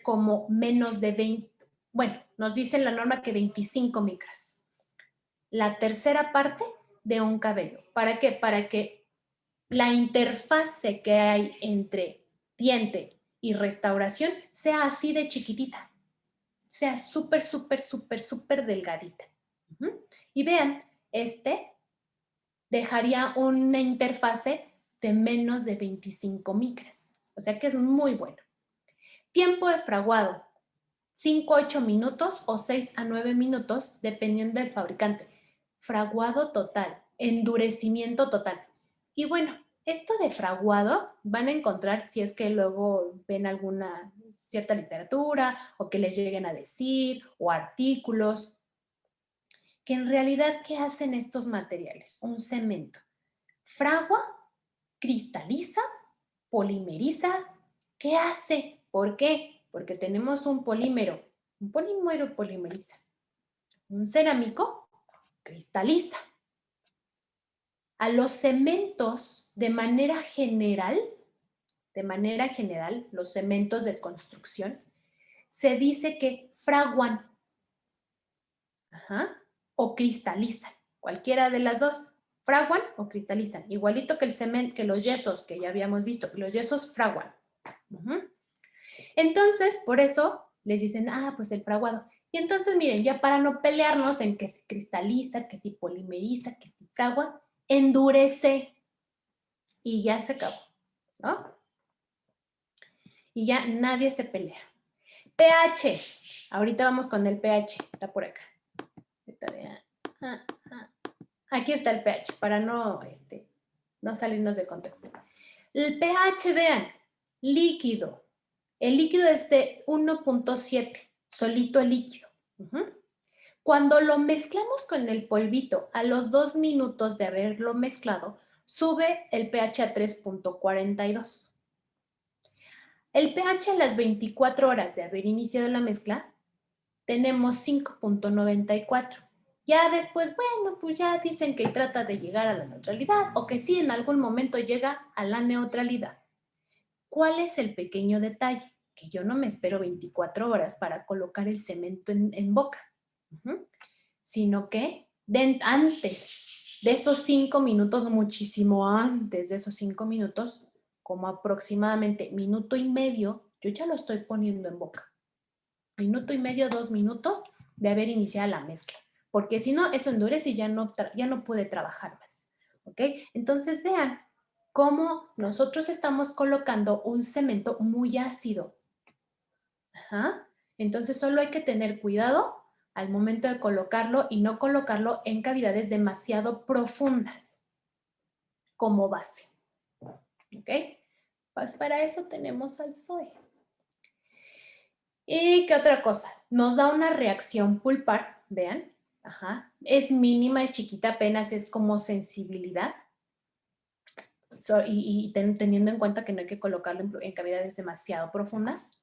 como menos de 20, bueno, nos dice la norma que 25 micras? La tercera parte de un cabello. ¿Para qué? Para que la interfase que hay entre diente y restauración sea así de chiquitita, sea súper, súper, súper, súper delgadita. Y vean, dejaría una interfase de menos de 25 micras, o sea que es muy bueno. Tiempo de fraguado, 5 a 8 minutos o 6 a 9 minutos, dependiendo del fabricante. Fraguado total, endurecimiento total. Y bueno, esto de fraguado van a encontrar si es que luego ven alguna cierta literatura o que les lleguen a decir o artículos, que en realidad, ¿qué hacen estos materiales? Un cemento. Fragua, cristaliza, polimeriza. ¿Qué hace? ¿Por qué? Porque tenemos un polímero. Un polímero polimeriza. Un cerámico cristaliza. a los cementos de manera general, los cementos de construcción, se dice que fraguan, o cristalizan, cualquiera de las dos, fraguan o cristalizan, igualito que el cemento, que los yesos que ya habíamos visto, los yesos fraguan. Entonces, por eso les dicen, pues el fraguado. Y entonces, miren, ya para no pelearnos en que se cristaliza, que si polimeriza, que si fragua, endurece y ya se acabó, ¿no? Y ya nadie se pelea. pH. Ahorita vamos con el pH. Está por acá. Aquí está el pH, para no salirnos de contexto. El pH, vean, líquido. El líquido es de 1.7, solito el líquido. Cuando lo mezclamos con el polvito, a los 2 minutos de haberlo mezclado, sube el pH a 3.42. El pH a las 24 horas de haber iniciado la mezcla, tenemos 5.94. Ya después, bueno, pues ya dicen que trata de llegar a la neutralidad o que sí, en algún momento llega a la neutralidad. ¿Cuál es el pequeño detalle? Que yo no me espero 24 horas para colocar el cemento en boca, sino que antes de esos 5 minutos, muchísimo antes de esos 5 minutos, como aproximadamente minuto y medio, yo ya lo estoy poniendo en boca. Minuto y medio, 2 minutos de haber iniciado la mezcla, porque si no, eso endurece y ya no puede trabajar más, ¿ok? Entonces, vean cómo nosotros estamos colocando un cemento muy ácido. Entonces, solo hay que tener cuidado al momento de colocarlo y no colocarlo en cavidades demasiado profundas como base, ¿ok? Pues para eso tenemos al SOE. ¿Y qué otra cosa? Nos da una reacción pulpar, vean. Es mínima, es chiquita, apenas es como sensibilidad. Teniendo en cuenta que no hay que colocarlo en cavidades demasiado profundas.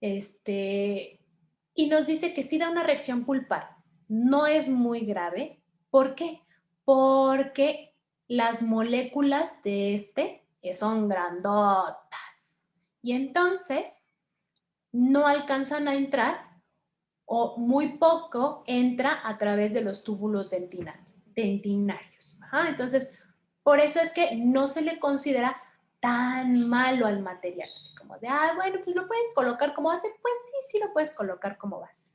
Y nos dice que sí da una reacción pulpar. No es muy grave. ¿Por qué? Porque las moléculas de son grandotas. Y entonces no alcanzan a entrar o muy poco entra a través de los túbulos dentinarios. Entonces, por eso es que no se le considera tan malo al material, así como de, bueno, pues lo puedes colocar como base, pues sí lo puedes colocar como base.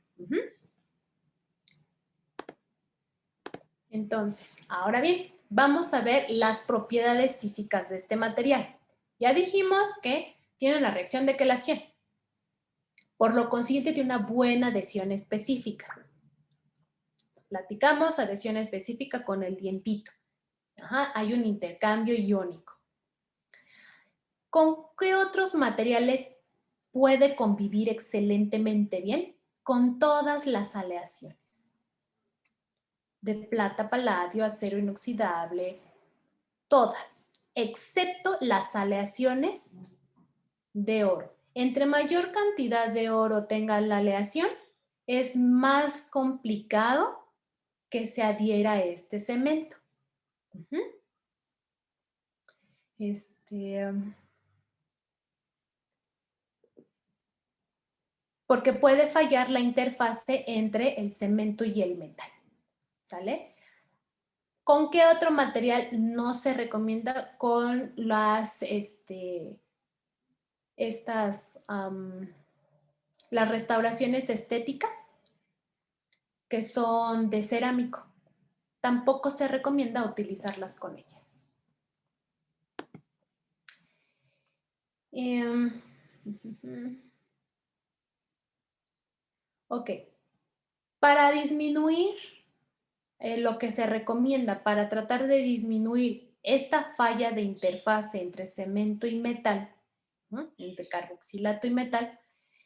Entonces, ahora bien, vamos a ver las propiedades físicas de este material. Ya dijimos que tiene la reacción de quelación. Por lo consiguiente, tiene una buena adhesión específica. Platicamos adhesión específica con el dientito. Hay un intercambio iónico. ¿Con qué otros materiales puede convivir excelentemente bien? Con todas las aleaciones. De plata, paladio, acero inoxidable, todas, excepto las aleaciones de oro. Entre mayor cantidad de oro tenga la aleación, es más complicado que se adhiera a este cemento. Porque puede fallar la interfase entre el cemento y el metal, ¿sale? ¿Con qué otro material no se recomienda? Con las, las restauraciones estéticas que son de cerámico. Tampoco se recomienda utilizarlas con ellas. Ok. Para disminuir lo que se recomienda para tratar de disminuir esta falla de interfase entre cemento y metal, entre carboxilato y metal,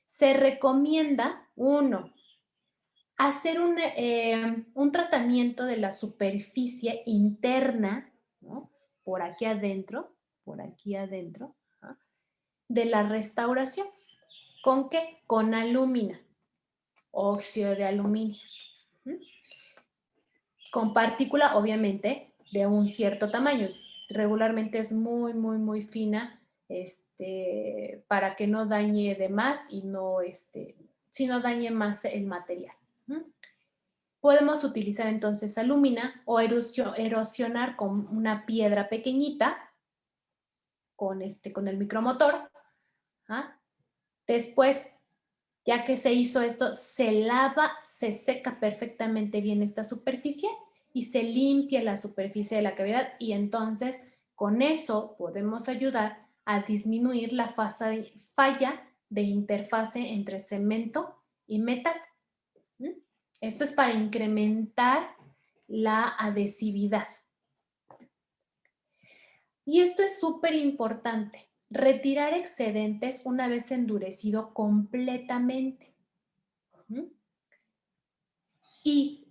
se recomienda, hacer un tratamiento de la superficie interna, ¿no? por aquí adentro, de la restauración. ¿Con qué? Con alúmina, óxido de aluminio. Con partícula, obviamente, de un cierto tamaño. Regularmente es muy, muy, muy fina, para que no dañe de más y no, si no dañe más el material. Podemos utilizar entonces alúmina o erosionar con una piedra pequeñita con el micromotor. ¿Ah? Después, ya que se hizo esto, se lava, se seca perfectamente bien esta superficie y se limpia la superficie de la cavidad y entonces con eso podemos ayudar a disminuir la falla de interfase entre cemento y metal. Esto es para incrementar la adhesividad. Y esto es súper importante. Retirar excedentes una vez endurecido completamente. Y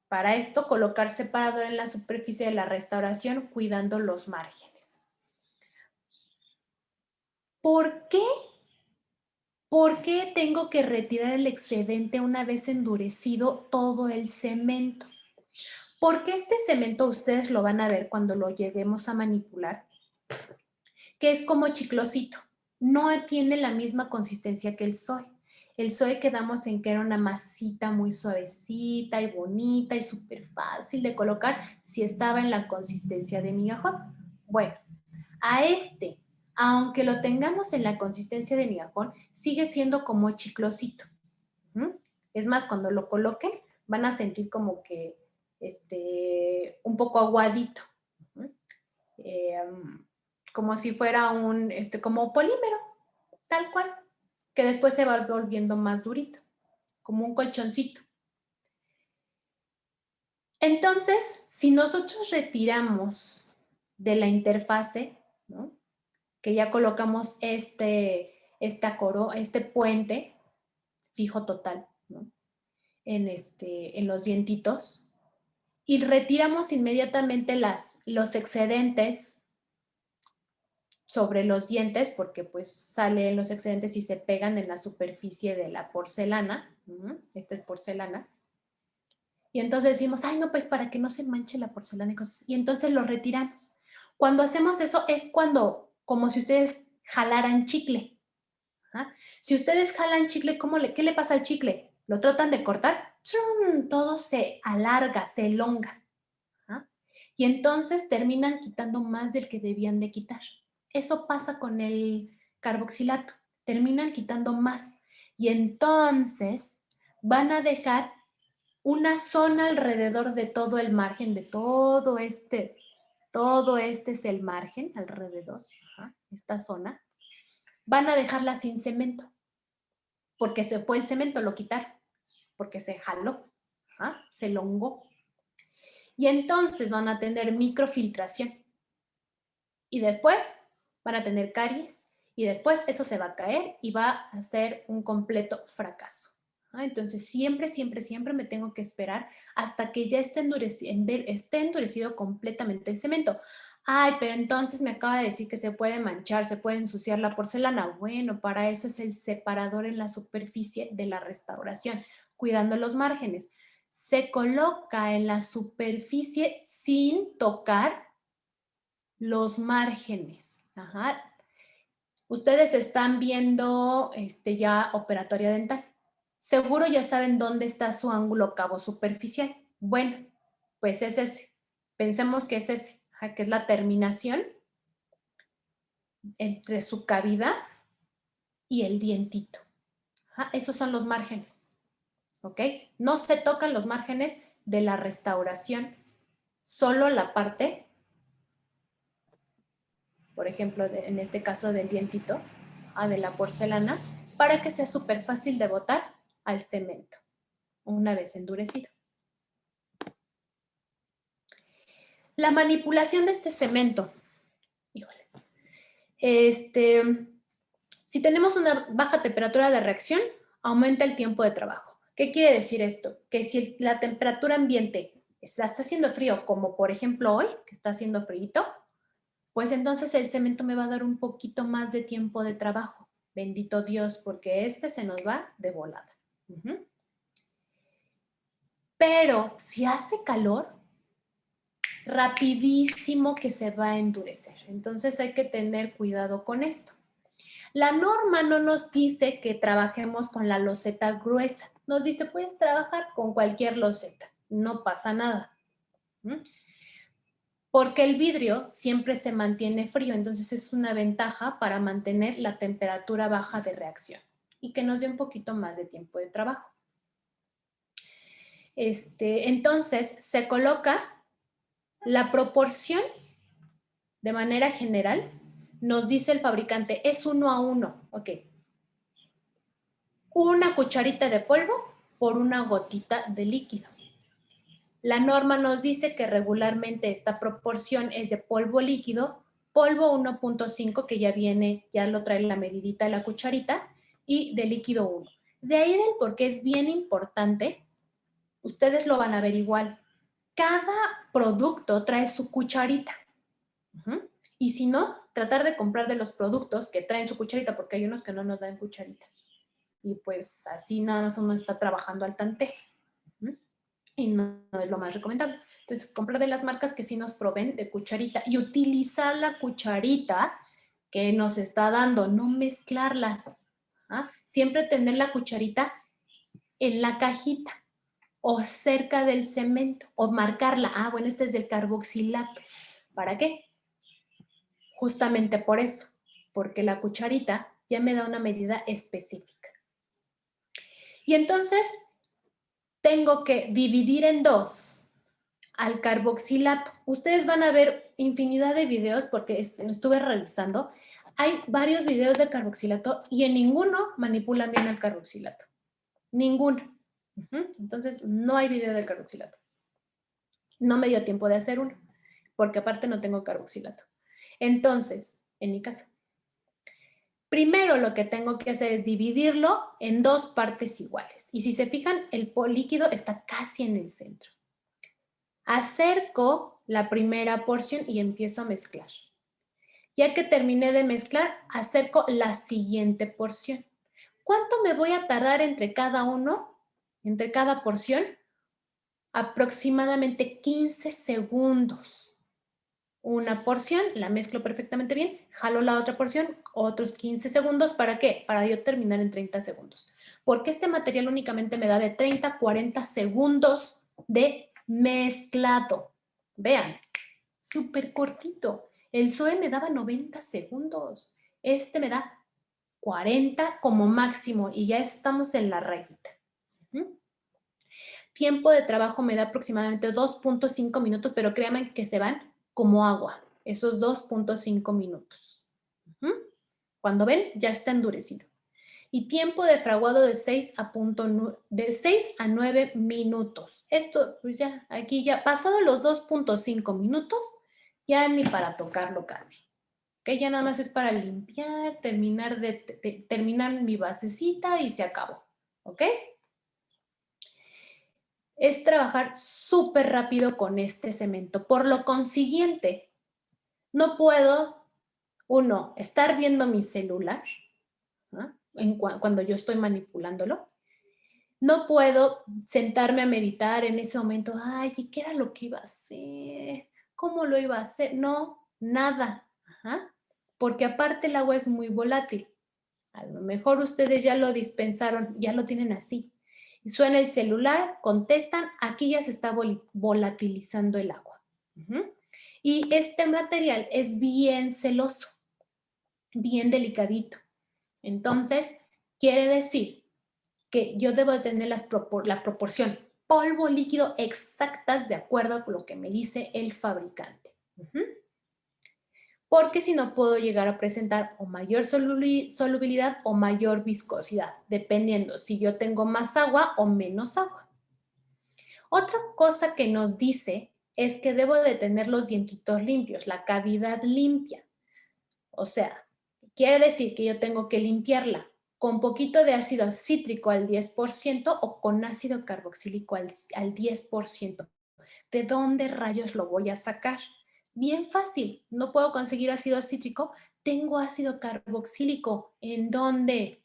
para esto colocar separador en la superficie de la restauración cuidando los márgenes. ¿Por qué? ¿Por qué tengo que retirar el excedente una vez endurecido todo el cemento? Porque este cemento ustedes lo van a ver cuando lo lleguemos a manipular, que es como chiclosito. No tiene la misma consistencia que el soy. El soy quedamos en que era una masita muy suavecita y bonita y súper fácil de colocar si estaba en la consistencia de migajón. Bueno, a aunque lo tengamos en la consistencia de migajón, sigue siendo como chiclosito. Es más, cuando lo coloquen, van a sentir como que un poco aguadito. Como si fuera como polímero, tal cual, que después se va volviendo más durito, como un colchoncito. Entonces, si nosotros retiramos de la interfase, ¿no?, que ya colocamos este puente fijo total, ¿no?, en los dientitos, y retiramos inmediatamente los excedentes sobre los dientes, porque pues salen los excedentes y se pegan en la superficie de la porcelana. Esta es porcelana. Y entonces decimos, ay, no, pues para que no se manche la porcelana y cosas. Y entonces lo retiramos. Cuando hacemos eso es como si ustedes jalaran chicle. Si ustedes jalan chicle, ¿qué le pasa al chicle? ¿Lo tratan de cortar? ¡Chum! Todo se alarga, se elonga. Y entonces terminan quitando más del que debían de quitar. Eso pasa con el carboxilato. Terminan quitando más. Y entonces van a dejar una zona alrededor de todo el margen, de todo este es el margen alrededor, esta zona. Van a dejarla sin cemento, porque se fue el cemento, lo quitaron, porque se jaló, se elongó. Y entonces van a tener microfiltración. Y después van a tener caries. Y después eso se va a caer y va a ser un completo fracaso. Entonces siempre, siempre, siempre me tengo que esperar hasta que ya esté endurecido completamente el cemento. Ay, pero entonces me acaba de decir que se puede manchar, se puede ensuciar la porcelana. Bueno, para eso es el separador en la superficie de la restauración, cuidando los márgenes. Se coloca en la superficie sin tocar los márgenes. Ustedes están viendo ya operatoria dental. Seguro ya saben dónde está su ángulo cabo superficial. Bueno, pues es ese. Pensemos que es ese, que es la terminación entre su cavidad y el dientito. Esos son los márgenes. ¿Ok? No se tocan los márgenes de la restauración, solo la parte, por ejemplo, en este caso del dientito, de la porcelana, para que sea súper fácil de botar al cemento, una vez endurecido. La manipulación de este cemento. Híjole. Si tenemos una baja temperatura de reacción, aumenta el tiempo de trabajo. ¿Qué quiere decir esto? Que si la temperatura ambiente está haciendo frío, como por ejemplo hoy, que está haciendo frío, pues entonces el cemento me va a dar un poquito más de tiempo de trabajo. Bendito Dios, porque se nos va de volada. Pero si hace calor, rapidísimo que se va a endurecer. Entonces hay que tener cuidado con esto. La norma no nos dice que trabajemos con la loseta gruesa. Nos dice, puedes trabajar con cualquier loseta, no pasa nada. Porque el vidrio siempre se mantiene frío, entonces es una ventaja para mantener la temperatura baja de reacción y que nos dé un poquito más de tiempo de trabajo. Entonces, se coloca la proporción de manera general, nos dice el fabricante, es 1:1, ok. Una cucharita de polvo por una gotita de líquido. La norma nos dice que regularmente esta proporción es de polvo líquido, polvo 1.5 que ya viene, ya lo trae la medidita de la cucharita, y de líquido 1. De ahí del por qué es bien importante, ustedes lo van a ver igual. Cada producto trae su cucharita. Y si no, tratar de comprar de los productos que traen su cucharita, porque hay unos que no nos dan cucharita. Y pues así nada más uno está trabajando al tanteo. Y no es lo más recomendable. Entonces, comprar de las marcas que sí nos proveen de cucharita y utilizar la cucharita que nos está dando, no mezclarlas. Siempre tener la cucharita en la cajita o cerca del cemento o marcarla. Bueno, este es del carboxilato. ¿Para qué? Justamente por eso, porque la cucharita ya me da una medida específica. Y entonces tengo que dividir en 2 al carboxilato. Ustedes van a ver infinidad de videos porque estuve revisando. Hay varios videos de carboxilato y en ninguno manipulan bien el carboxilato. Ninguno. Entonces, no hay video de carboxilato. No me dio tiempo de hacer uno, porque aparte no tengo carboxilato. Entonces, en mi casa, primero lo que tengo que hacer es dividirlo en 2 partes iguales. Y si se fijan, el líquido está casi en el centro. Acerco la primera porción y empiezo a mezclar. Ya que terminé de mezclar, acerco la siguiente porción. ¿Cuánto me voy a tardar entre cada uno, entre cada porción? Aproximadamente 15 segundos. Una porción, la mezclo perfectamente bien, jalo la otra porción, otros 15 segundos. ¿Para qué? Para yo terminar en 30 segundos. Porque este material únicamente me da de 30 a 40 segundos de mezclado. Vean, súper cortito. El Zoe me daba 90 segundos. Este me da 40 como máximo y ya estamos en la rayita. Tiempo de trabajo me da aproximadamente 2.5 minutos, pero créanme que se van como agua, esos 2.5 minutos. Cuando ven, ya está endurecido. Y tiempo de fraguado de 6 a 9 minutos. Esto, pues ya, aquí ya, pasado los 2.5 minutos, ya ni para tocarlo casi. ¿Ok? Ya nada más es para limpiar, terminar mi basecita y se acabó. ¿Ok? Es trabajar súper rápido con este cemento. Por lo consiguiente, no puedo, estar viendo mi celular cuando yo estoy manipulándolo. No puedo sentarme a meditar en ese momento. Ay, ¿y qué era lo que iba a hacer? ¿Cómo lo iba a hacer? No, nada. Porque aparte el agua es muy volátil. A lo mejor ustedes ya lo dispensaron, ya lo tienen así. Y suena el celular, contestan, aquí ya se está volatilizando el agua. Y este material es bien celoso, bien delicadito. Entonces, quiere decir que yo debo de tener la proporción polvo líquido exactas de acuerdo con lo que me dice el fabricante. Porque si no puedo llegar a presentar o mayor solubilidad o mayor viscosidad, dependiendo si yo tengo más agua o menos agua. Otra cosa que nos dice es que debo de tener los dientitos limpios, la cavidad limpia. O sea, quiere decir que yo tengo que limpiarla con poquito de ácido cítrico al 10% o con ácido carboxílico al 10%. ¿De dónde rayos lo voy a sacar? Bien fácil, no puedo conseguir ácido cítrico, tengo ácido carboxílico. ¿En dónde?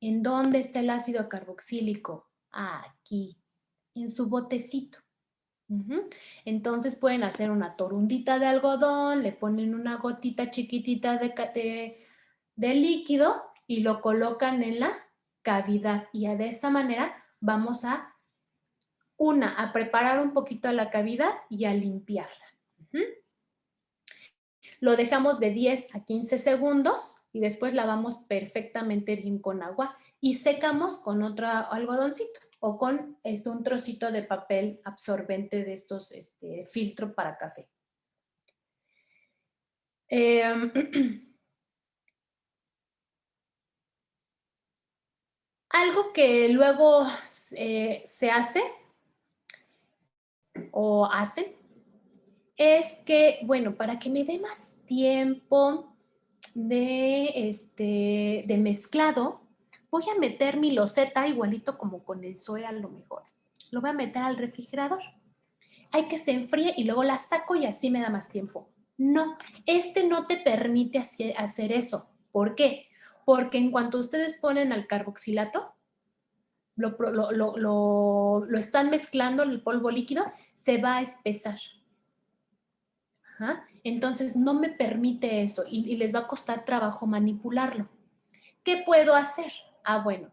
¿En dónde está el ácido carboxílico? Aquí, en su botecito. Ujú. Entonces pueden hacer una torundita de algodón, le ponen una gotita chiquitita de líquido y lo colocan en la cavidad. Y de esa manera vamos a preparar un poquito la cavidad y a limpiarla. Ujú. Lo dejamos de 10 a 15 segundos y después lavamos perfectamente bien con agua y secamos con otro algodoncito o con un trocito de papel absorbente de estos filtro para café. Algo que luego se hace o hacen es que, bueno, para que me dé más tiempo de mezclado, voy a meter mi loseta igualito como con el soya a lo mejor. Lo voy a meter al refrigerador. Hay que se enfríe y luego la saco y así me da más tiempo. No, no te permite hacer eso. ¿Por qué? Porque en cuanto ustedes ponen al carboxilato, lo están mezclando, el polvo líquido, se va a espesar. Ajá. Entonces no me permite eso y les va a costar trabajo manipularlo. ¿Qué puedo hacer? Bueno,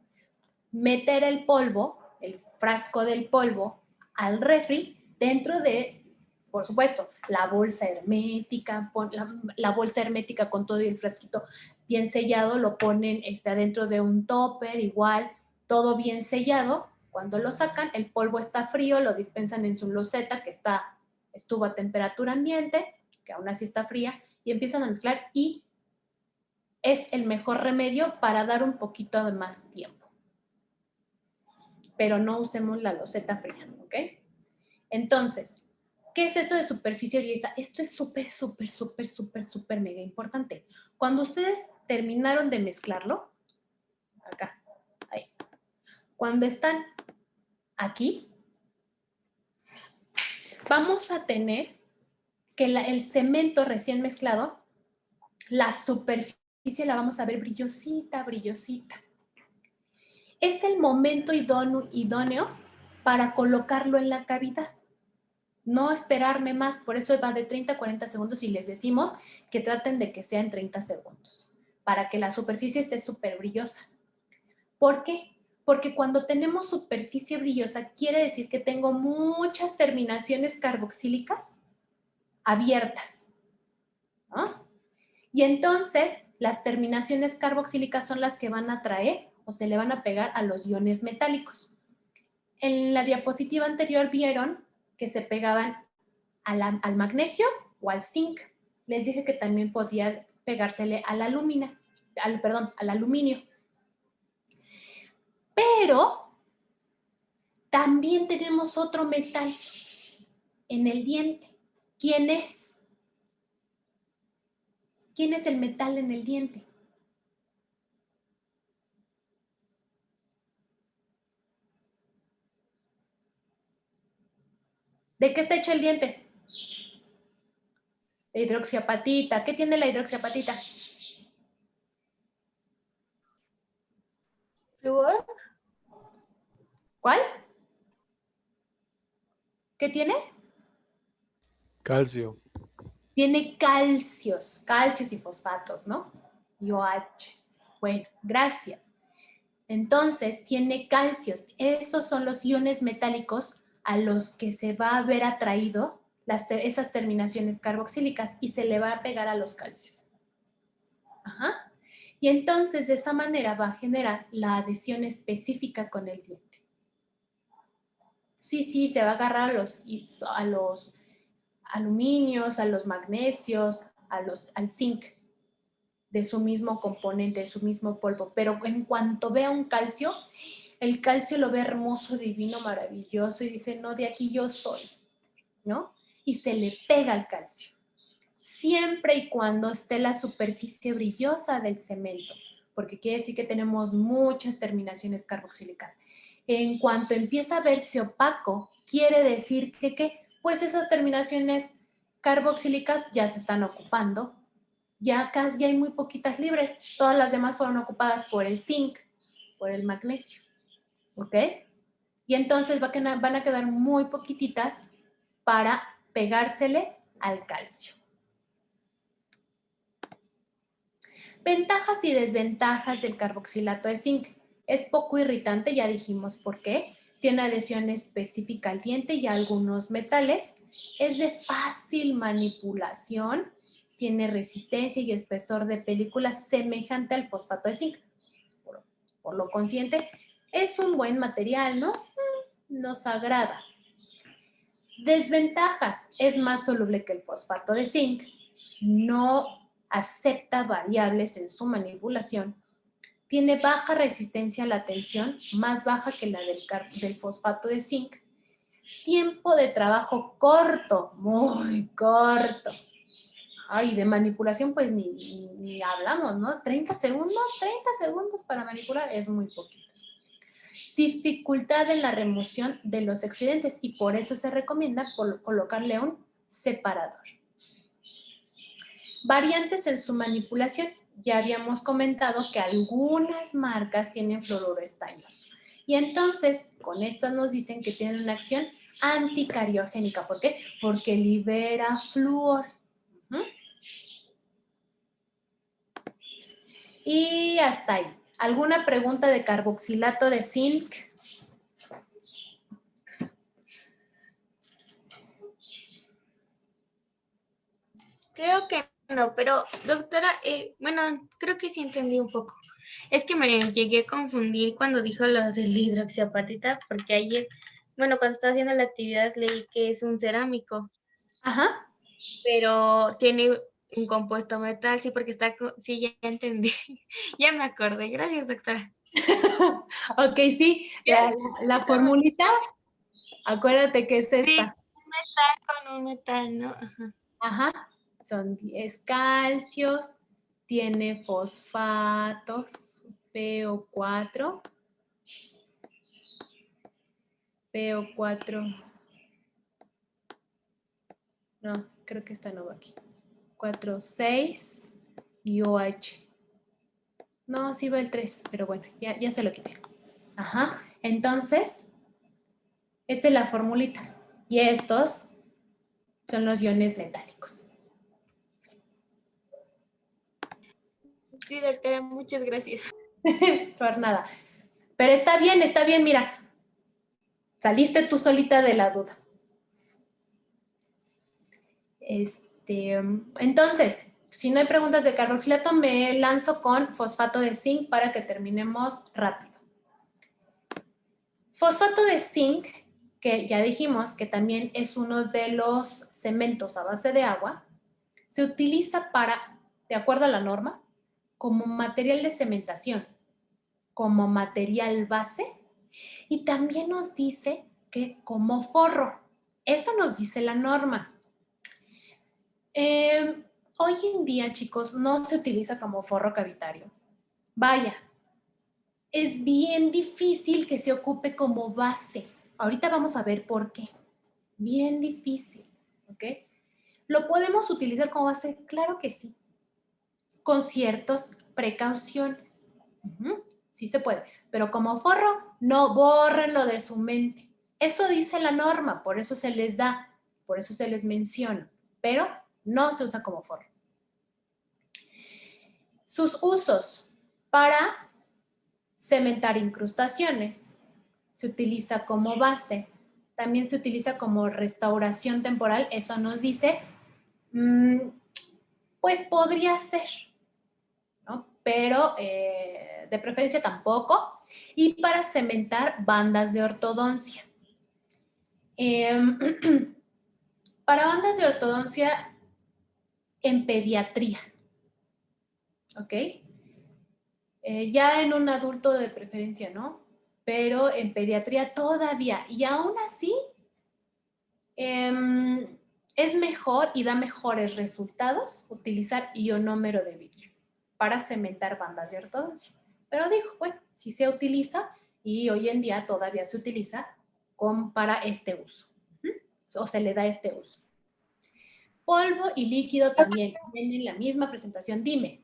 meter el polvo, el frasco del polvo, al refri dentro de, por supuesto, la bolsa hermética, la bolsa hermética con todo el frasquito bien sellado, lo ponen adentro de un topper igual, todo bien sellado. Cuando lo sacan, el polvo está frío, lo dispensan en su loseta que estuvo a temperatura ambiente, que aún así está fría, y empiezan a mezclar y es el mejor remedio para dar un poquito de más tiempo. Pero no usemos la loseta fría, ¿ok? Entonces, ¿qué es esto de superficie brillosa? Esto es súper, súper, súper, súper, súper mega importante. Cuando ustedes terminaron de mezclarlo, acá, ahí, cuando están aquí, vamos a tener que el cemento recién mezclado, la superficie la vamos a ver brillosita, brillosita. Es el momento idóneo para colocarlo en la cavidad. No esperarme más, por eso va de 30 a 40 segundos y les decimos que traten de que sea en 30 segundos, para que la superficie esté súper brillosa. ¿Por qué? Porque cuando tenemos superficie brillosa quiere decir que tengo muchas terminaciones carboxílicas abiertas, ¿no? Y entonces las terminaciones carboxílicas son las que van a atraer o se le van a pegar a los iones metálicos. En la diapositiva anterior vieron que se pegaban al magnesio o al zinc. Les dije que también podía pegársele al aluminio. Pero también tenemos otro metal en el diente. ¿Quién es? ¿Quién es el metal en el diente? ¿De qué está hecho el diente? De hidroxiapatita. ¿Qué tiene la hidroxiapatita? ¿Flúor? ¿Cuál? ¿Qué tiene? Calcio. Tiene calcios y fosfatos, ¿no? Y OHs. Bueno, gracias. Entonces, tiene calcios. Esos son los iones metálicos a los que se va a ver atraído esas terminaciones carboxílicas y se le va a pegar a los calcios. Ajá. Y entonces, de esa manera va a generar la adhesión específica con el diente. Sí, se va a agarrar a los aluminios, a los magnesios, al zinc de su mismo componente, de su mismo polvo. Pero en cuanto vea un calcio, el calcio lo ve hermoso, divino, maravilloso y dice, no, de aquí yo soy, ¿no? Y se le pega al calcio. Siempre y cuando esté la superficie brillosa del cemento, porque quiere decir que tenemos muchas terminaciones carboxílicas. En cuanto empieza a verse opaco, quiere decir que, ¿qué? Pues esas terminaciones carboxílicas ya se están ocupando, ya hay muy poquitas libres, todas las demás fueron ocupadas por el zinc, por el magnesio, ¿ok? Y entonces van a quedar muy poquititas para pegársele al calcio. Ventajas y desventajas del carboxilato de zinc. Es poco irritante, ya dijimos por qué. Tiene adhesión específica al diente y a algunos metales. Es de fácil manipulación. Tiene resistencia y espesor de película semejante al fosfato de zinc. Por lo consciente, es un buen material, ¿no? Nos agrada. Desventajas. Es más soluble que el fosfato de zinc. No acepta variables en su manipulación. Tiene baja resistencia a la tensión, más baja que la del fosfato de zinc. Tiempo de trabajo corto, muy corto. Ay, de manipulación pues ni hablamos, ¿no? 30 segundos para manipular es muy poquito. Dificultad en la remoción de los excedentes y por eso se recomienda colocarle un separador. Variantes en su manipulación. Ya habíamos comentado que algunas marcas tienen fluoruro estañoso. Y entonces, con estas nos dicen que tienen una acción anticariogénica. ¿Por qué? Porque libera flúor. Y hasta ahí. ¿Alguna pregunta de carboxilato de zinc? Creo que no, pero doctora, bueno, creo que sí entendí un poco. Es que me llegué a confundir cuando dijo lo de la hidroxiapatita, porque ayer, bueno, cuando estaba haciendo la actividad leí que es un cerámico, Ajá. pero tiene un compuesto metal, sí, porque está, sí, ya entendí, ya me acordé. Gracias, doctora. Ok, sí, la formulita, acuérdate que es Sí, esta. con un metal, ¿no? Ajá. Ajá, son 10 calcios, tiene fosfatos, PO4, no, creo que esta no va aquí, 4, 6 y OH. No, sí va el 3, pero bueno, ya se lo quité. Ajá, entonces, esta es la formulita. Y estos son los iones metálicos. Sí, doctora, muchas gracias. Por nada. Pero está bien, mira. Saliste tú solita de la duda. Entonces, si no hay preguntas de carboxilato, me lanzo con fosfato de zinc para que terminemos rápido. Fosfato de zinc, que ya dijimos que también es uno de los cementos a base de agua, se utiliza para, de acuerdo a la norma, como material de cementación, como material base, y también nos dice que como forro. Eso nos dice la norma. Hoy en día, chicos, no se utiliza como forro cavitario. Vaya, es bien difícil que se ocupe como base. Ahorita vamos a ver por qué. Bien difícil, ¿ok? ¿Lo podemos utilizar como base? Claro que sí, con ciertas precauciones. Sí se puede, pero como forro, no, bórrenlo de su mente. Eso dice la norma, por eso se les da, por eso se les menciona, pero no se usa como forro. Sus usos para cementar incrustaciones, se utiliza como base, también se utiliza como restauración temporal, eso nos dice, pues podría ser, ¿no? Pero de preferencia tampoco, y para cementar bandas de ortodoncia. Para bandas de ortodoncia en pediatría, ¿ok? Ya en un adulto de preferencia, ¿no? Pero en pediatría todavía, y aún así es mejor y da mejores resultados utilizar ionómero de vidrio para cementar bandas de ortodoncia. Pero digo, bueno, sí se utiliza y hoy en día todavía se utiliza para este uso, o se le da este uso. Polvo y líquido también tienen la misma presentación. Dime.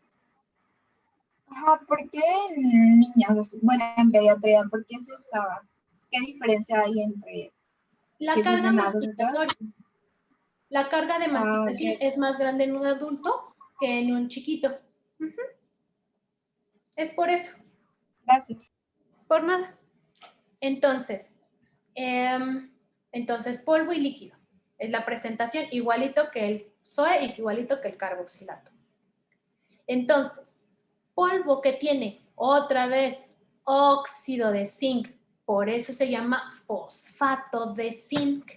Ajá, ¿por qué en niños? Bueno, en pediatría, ¿por qué se usaba? ¿Qué diferencia hay entre La que se carga usan masticatoria. adultos? La carga de Ah, masticación ok. es más grande en un adulto que en un chiquito. Ujú. Es por eso, Gracias. por nada. Entonces, entonces polvo y líquido. Es la presentación igualito que el SOE y igualito que el carboxilato. Entonces, polvo que tiene otra vez óxido de zinc, por eso se llama fosfato de zinc.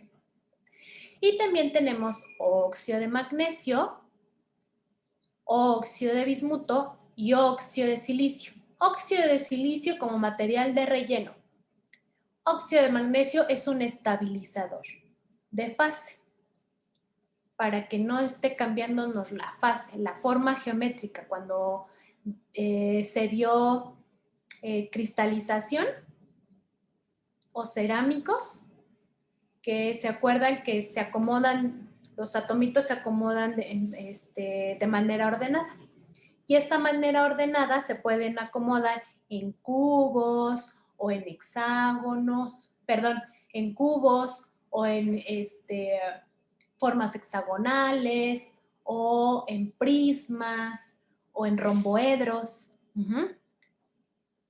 Y también tenemos óxido de magnesio, óxido de bismuto y óxido de silicio. Óxido de silicio como material de relleno. Óxido de magnesio es un estabilizador de fase para que no esté cambiándonos la fase, la forma geométrica. Cuando se vio cristalización o cerámicos, que se acuerdan que se acomodan, los atomitos se acomodan de manera ordenada. Y esa manera ordenada se pueden acomodar en cubos o en hexágonos, perdón, en cubos o en formas hexagonales o en prismas o en romboedros,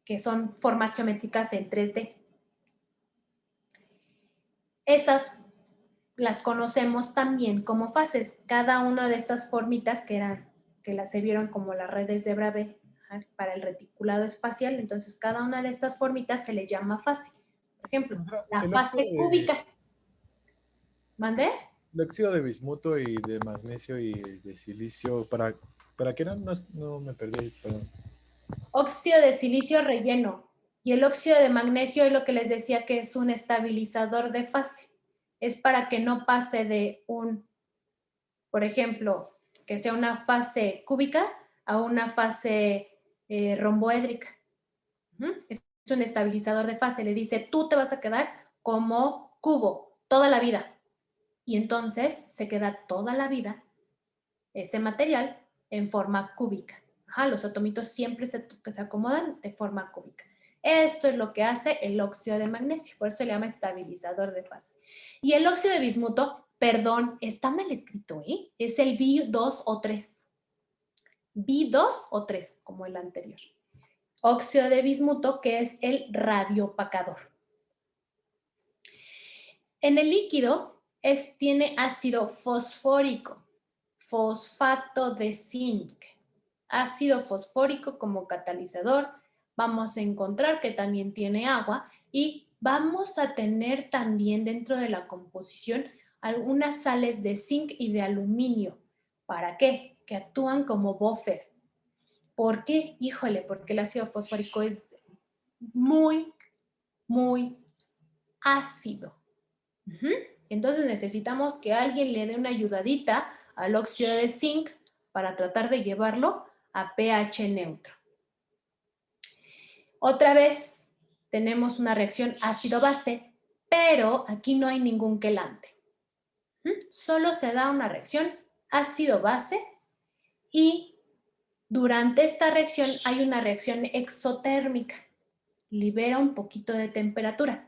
que son formas geométricas en 3D. Esas las conocemos también como fases. Cada una de estas formitas que las se vieron como las redes de Bravais para el reticulado espacial, entonces cada una de estas formitas se le llama fase. Por ejemplo, la El fase óxido cúbica. ¿Mandé? el óxido de bismuto y de magnesio y de silicio, ¿para qué no, no me perdí? Perdón. Óxido de silicio relleno. Y el óxido de magnesio es lo que les decía que es un estabilizador de fase. Es para que no pase de por ejemplo, que sea una fase cúbica a una fase romboédrica. Es un estabilizador de fase. Le dice, tú te vas a quedar como cubo toda la vida. Y entonces se queda toda la vida ese material en forma cúbica. Los atomitos siempre se acomodan de forma cúbica. Esto es lo que hace el óxido de magnesio, por eso se le llama estabilizador de fase. Y el óxido de bismuto, perdón, está mal escrito, ¿eh? Es el Bi2 o 3. Bi2 o 3, como el anterior. Óxido de bismuto, que es el radioopacador. En el líquido tiene ácido fosfórico, fosfato de zinc, ácido fosfórico como catalizador. Vamos a encontrar que también tiene agua y vamos a tener también dentro de la composición algunas sales de zinc y de aluminio. ¿Para qué? Que actúan como buffer. ¿Por qué? Híjole, porque el ácido fosfórico es muy, muy ácido. Entonces necesitamos que alguien le dé una ayudadita al óxido de zinc para tratar de llevarlo a pH neutro. Otra vez tenemos una reacción ácido-base, pero aquí no hay ningún quelante. Solo se da una reacción ácido-base y durante esta reacción hay una reacción exotérmica. Libera un poquito de temperatura.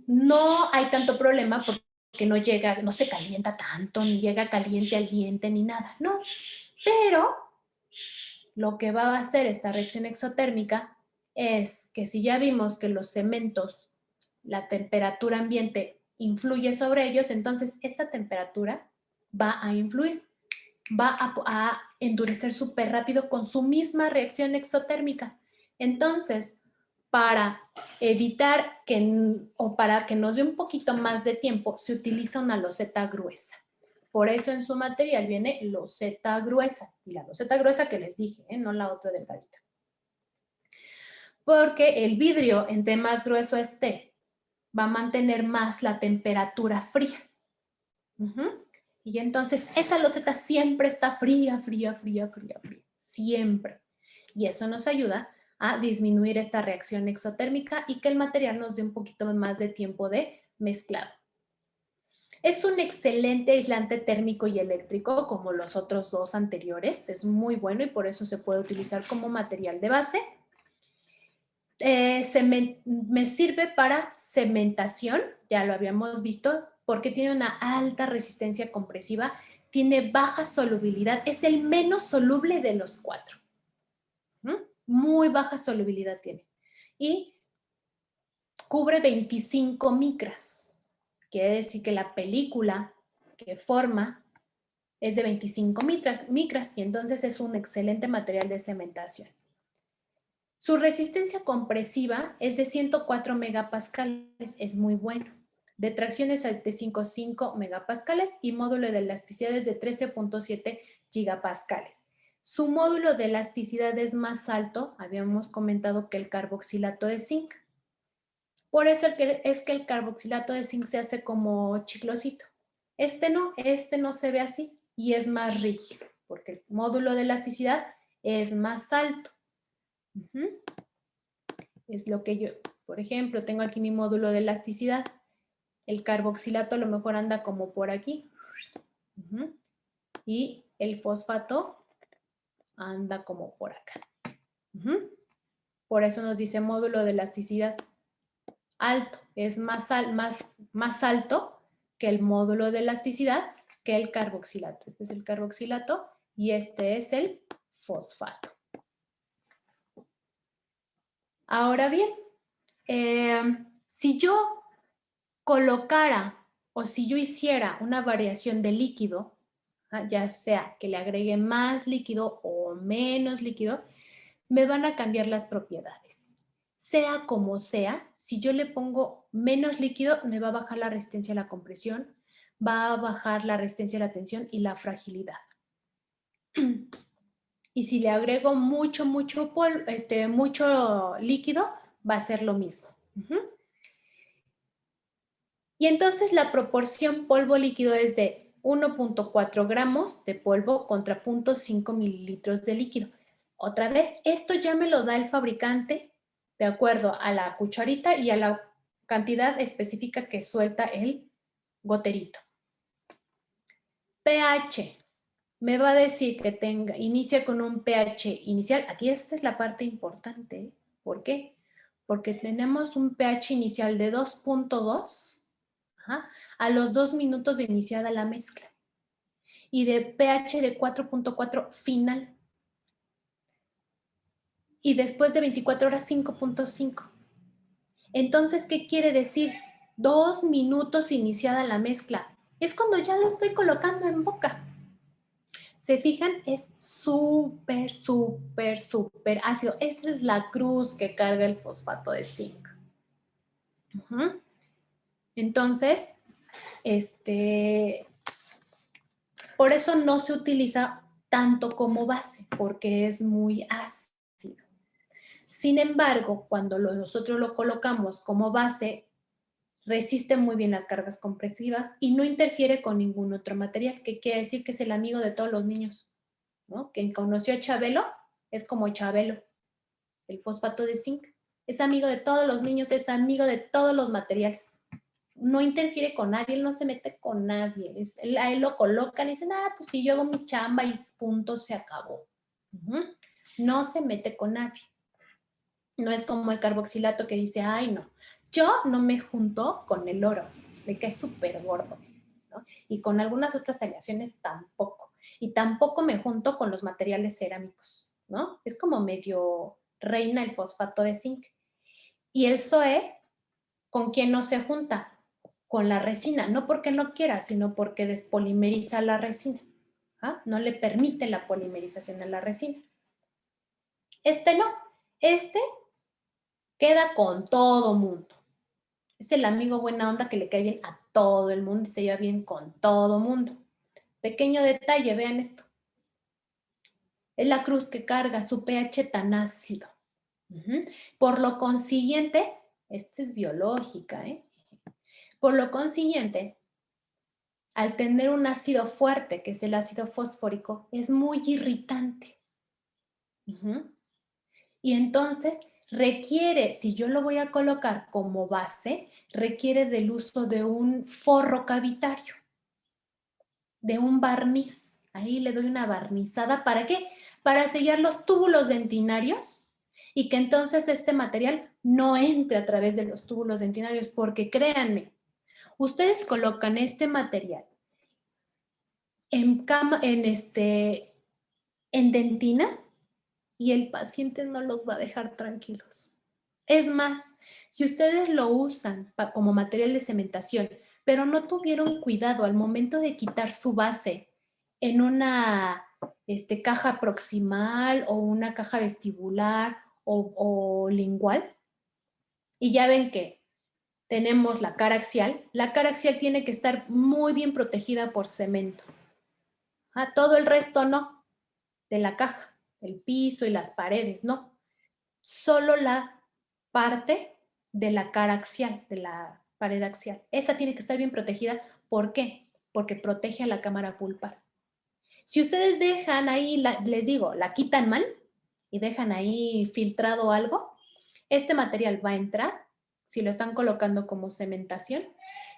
No hay tanto problema porque no se calienta tanto, ni llega caliente al diente, ni nada, no. Pero lo que va a hacer esta reacción exotérmica es que si ya vimos que los cementos, la temperatura ambiente influye sobre ellos, entonces esta temperatura va a influir, va a endurecer súper rápido con su misma reacción exotérmica. Entonces, para evitar para que nos dé un poquito más de tiempo, se utiliza una loseta gruesa. Por eso en su material viene loseta gruesa. Y la loseta gruesa que les dije, no la otra delgadita. Porque el vidrio, entre más grueso esté, va a mantener más la temperatura fría. Y entonces esa loseta siempre está fría, fría, fría, fría, fría. Siempre. Y eso nos ayuda a disminuir esta reacción exotérmica y que el material nos dé un poquito más de tiempo de mezclado. Es un excelente aislante térmico y eléctrico como los otros dos anteriores. Es muy bueno y por eso se puede utilizar como material de base. Me sirve para cementación, ya lo habíamos visto, porque tiene una alta resistencia compresiva, tiene baja solubilidad, es el menos soluble de los 4. Muy baja solubilidad tiene. Y cubre 25 micras. Quiere decir que la película que forma es de 25 micras y entonces es un excelente material de cementación. Su resistencia compresiva es de 104 megapascales, es muy bueno. De tracción es de 5,5 megapascales y módulo de elasticidad es de 13,7 gigapascales. Su módulo de elasticidad es más alto, habíamos comentado, que el carboxilato de zinc. Por eso es que el carboxilato de zinc se hace como chiclosito. Este no se ve así y es más rígido, porque el módulo de elasticidad es más alto. Es lo que yo, por ejemplo, tengo aquí mi módulo de elasticidad. El carboxilato a lo mejor anda como por aquí. Y el fosfato anda como por acá. Por eso nos dice módulo de elasticidad alto. Es más alto que el módulo de elasticidad que el carboxilato. Este es el carboxilato y este es el fosfato. Ahora bien, si yo colocara o si yo hiciera una variación de líquido, ya sea que le agregue más líquido o menos líquido, me van a cambiar las propiedades. Sea como sea, si yo le pongo menos líquido, me va a bajar la resistencia a la compresión, va a bajar la resistencia a la tensión y la fragilidad. Y si le agrego mucho líquido, va a ser lo mismo. Y entonces la proporción polvo líquido es de 1.4 gramos de polvo contra 0.5 mililitros de líquido. Otra vez, esto ya me lo da el fabricante de acuerdo a la cucharita y a la cantidad específica que suelta el goterito. pH. Me va a decir que inicia con un pH inicial. Aquí esta es la parte importante. ¿Por qué? Porque tenemos un pH inicial de 2.2 a los 2 minutos de iniciada la mezcla. Y de pH de 4.4 final. Y después de 24 horas 5.5. Entonces, ¿qué quiere decir? 2 minutos iniciada la mezcla. Es cuando ya lo estoy colocando en boca. ¿Se fijan? Es súper, súper, súper ácido. Esa es la cruz que carga el fosfato de zinc. Entonces, por eso no se utiliza tanto como base, porque es muy ácido. Sin embargo, cuando nosotros lo colocamos como base, resiste muy bien las cargas compresivas y no interfiere con ningún otro material, que quiere decir que es el amigo de todos los niños, ¿no? Quien conoció a Chabelo es como Chabelo, el fosfato de zinc. Es amigo de todos los niños, es amigo de todos los materiales. No interfiere con nadie, él no se mete con nadie. A él lo colocan y dicen, pues si yo hago mi chamba y punto, se acabó. No se mete con nadie. No es como el carboxilato que dice, ay no, yo no me junto con el oro, me cae súper gordo, ¿no? Y con algunas otras aleaciones tampoco. Y tampoco me junto con los materiales cerámicos, ¿no? Es como medio reina el fosfato de zinc. Y el SOE, ¿con quién no se junta? Con la resina, no porque no quiera, sino porque despolimeriza la resina. No le permite la polimerización de la resina. No, queda con todo mundo. Es el amigo buena onda que le cae bien a todo el mundo y se lleva bien con todo mundo. Pequeño detalle, vean esto. Es la cruz que carga su pH tan ácido. Por lo consiguiente, esta es biológica, Por lo consiguiente, al tener un ácido fuerte, que es el ácido fosfórico, es muy irritante. Y entonces requiere, si yo lo voy a colocar como base, requiere del uso de un forro cavitario, de un barniz. Ahí le doy una barnizada. ¿Para qué? Para sellar los túbulos dentinarios y que entonces este material no entre a través de los túbulos dentinarios, porque créanme, Ustedes colocan este material en dentina y el paciente no los va a dejar tranquilos. Es más, si ustedes lo usan como material de cementación, pero no tuvieron cuidado al momento de quitar su base en una caja proximal o una caja vestibular o lingual, y ya ven que tenemos la cara axial tiene que estar muy bien protegida por cemento. Todo el resto no, de la caja, el piso y las paredes, no. Solo la parte de la cara axial, de la pared axial. Esa tiene que estar bien protegida. ¿Por qué? Porque protege a la cámara pulpar. Si ustedes dejan ahí, les digo, la quitan mal y dejan ahí filtrado algo, este material va a entrar, si lo están colocando como cementación,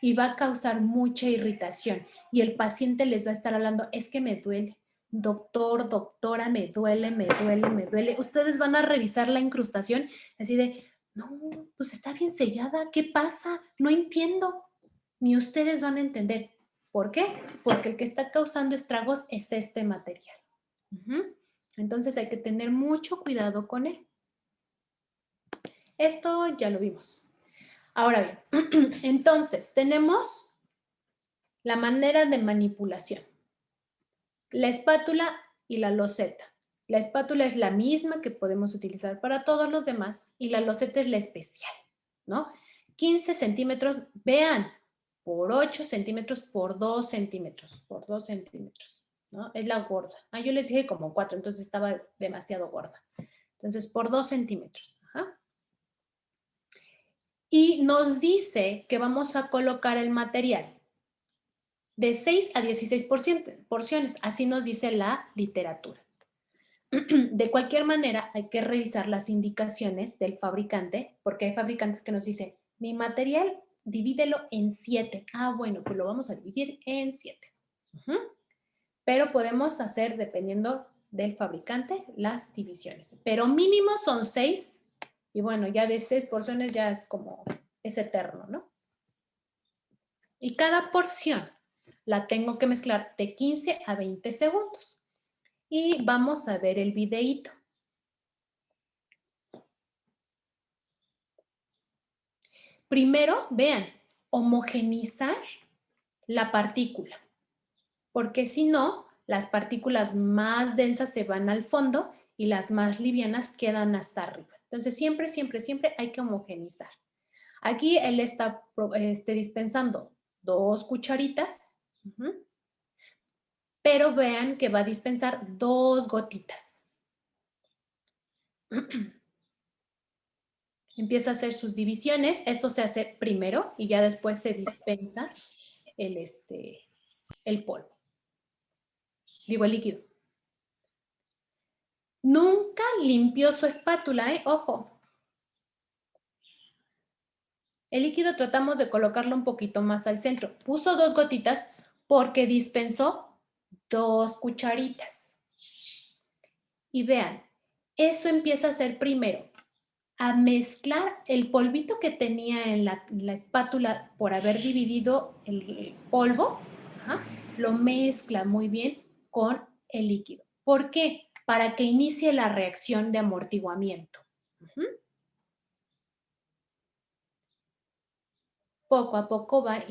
y va a causar mucha irritación. Y el paciente les va a estar hablando, es que me duele. Doctor, doctora, me duele, me duele, me duele. Ustedes van a revisar la incrustación así de, no, pues está bien sellada, ¿qué pasa? No entiendo. Ni ustedes van a entender. ¿Por qué? Porque el que está causando estragos es este material. Entonces hay que tener mucho cuidado con él. Esto ya lo vimos. Ahora bien, entonces tenemos la manera de manipulación. La espátula y la loseta. La espátula es la misma que podemos utilizar para todos los demás y la loseta es la especial, ¿no? 15 centímetros, vean, por 8 centímetros, por 2 centímetros, por 2 centímetros, ¿no? Es la gorda. Yo les dije como 4, entonces estaba demasiado gorda. Entonces, por 2 centímetros. Y nos dice que vamos a colocar el material de 6 a 16 porciones, así nos dice la literatura. De cualquier manera, hay que revisar las indicaciones del fabricante, porque hay fabricantes que nos dicen, mi material, divídelo en 7. Bueno, pues lo vamos a dividir en 7. Pero podemos hacer, dependiendo del fabricante, las divisiones. Pero mínimo son 6. Y bueno, ya de 6 porciones ya es como, es eterno, ¿no? Y cada porción la tengo que mezclar de 15 a 20 segundos. Y vamos a ver el videíto. Primero, vean, homogenizar la partícula, porque si no, las partículas más densas se van al fondo y las más livianas quedan hasta arriba. Entonces, siempre, siempre, siempre hay que homogenizar. Aquí él está dispensando 2 cucharitas, pero vean que va a dispensar 2 gotitas. Empieza a hacer sus divisiones. Esto se hace primero y ya después se dispensa el polvo. Digo, el líquido. Nunca limpió su espátula, ojo. El líquido tratamos de colocarlo un poquito más al centro. Puso 2 gotitas porque dispensó 2 cucharitas. Y vean, eso empieza a hacer primero, a mezclar el polvito que tenía en la espátula por haber dividido el polvo, lo mezcla muy bien con el líquido. ¿Por qué? Para que inicie la reacción de amortiguamiento. Poco a poco va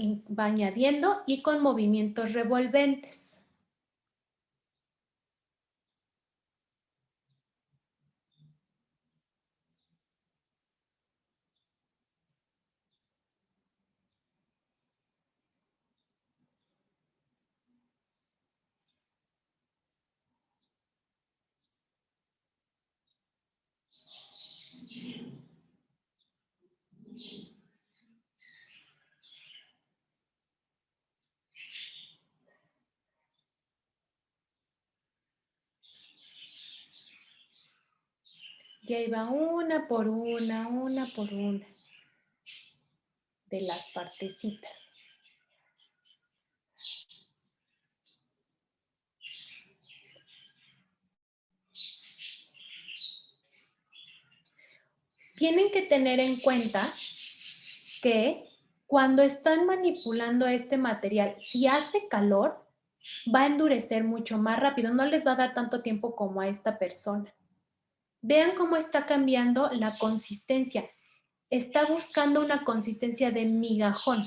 añadiendo y con movimientos revolventes. Ya iba una por una de las partecitas. Tienen que tener en cuenta que Cuando están manipulando este material, si hace calor, va a endurecer mucho más rápido. No les va a dar tanto tiempo como a esta persona. Vean cómo está cambiando la consistencia. Está buscando una consistencia de migajón.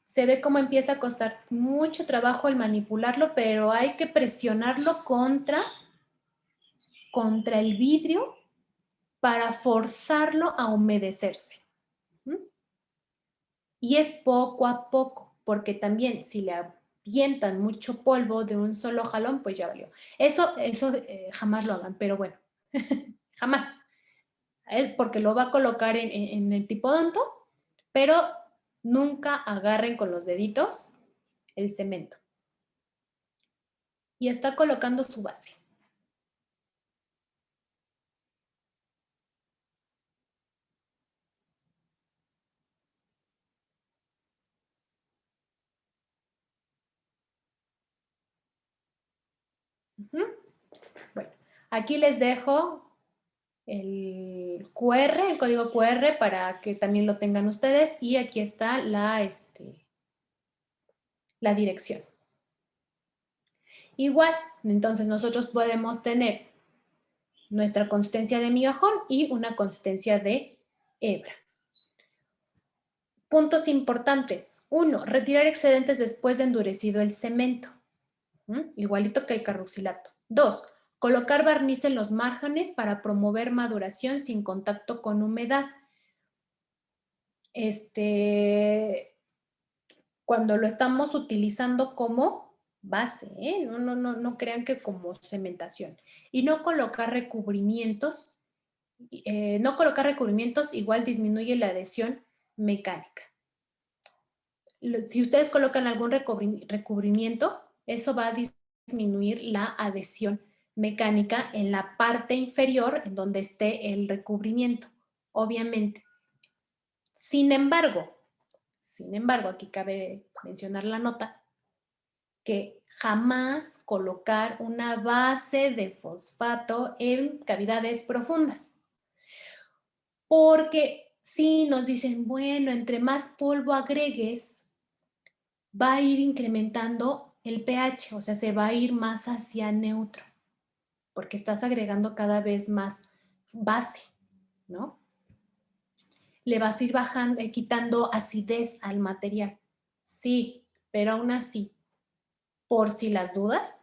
Se ve cómo empieza a costar mucho trabajo el manipularlo, pero hay que presionarlo contra el vidrio para forzarlo a humedecerse. ¿Mm? Y es poco a poco, porque también si le avientan mucho polvo de un solo jalón, pues ya valió. Eso jamás lo hagan, pero bueno, jamás. Porque lo va a colocar en el tipodonto, pero nunca agarren con los deditos el cemento. Y está colocando su base. Ujú. Bueno, aquí les dejo el QR, el código QR para que también lo tengan ustedes y aquí está la dirección. Igual, entonces nosotros podemos tener nuestra consistencia de migajón y una consistencia de hebra. Puntos importantes. 1. Retirar excedentes después de endurecido el cemento. Igualito que el carboxilato. 2. Colocar barniz en los márgenes para promover maduración sin contacto con humedad. Cuando lo estamos utilizando como base, no crean que como cementación. Y no colocar recubrimientos. No colocar recubrimientos igual disminuye la adhesión mecánica. Si ustedes colocan algún recubrimiento, eso va a disminuir la adhesión mecánica en la parte inferior en donde esté el recubrimiento, obviamente. Sin embargo, aquí cabe mencionar la nota que jamás colocar una base de fosfato en cavidades profundas. Porque si nos dicen, bueno, entre más polvo agregues, va a ir incrementando el pH, o sea, se va a ir más hacia neutro, porque estás agregando cada vez más base, ¿no? Le vas a ir bajando, quitando acidez al material. Sí, pero aún así, por si las dudas,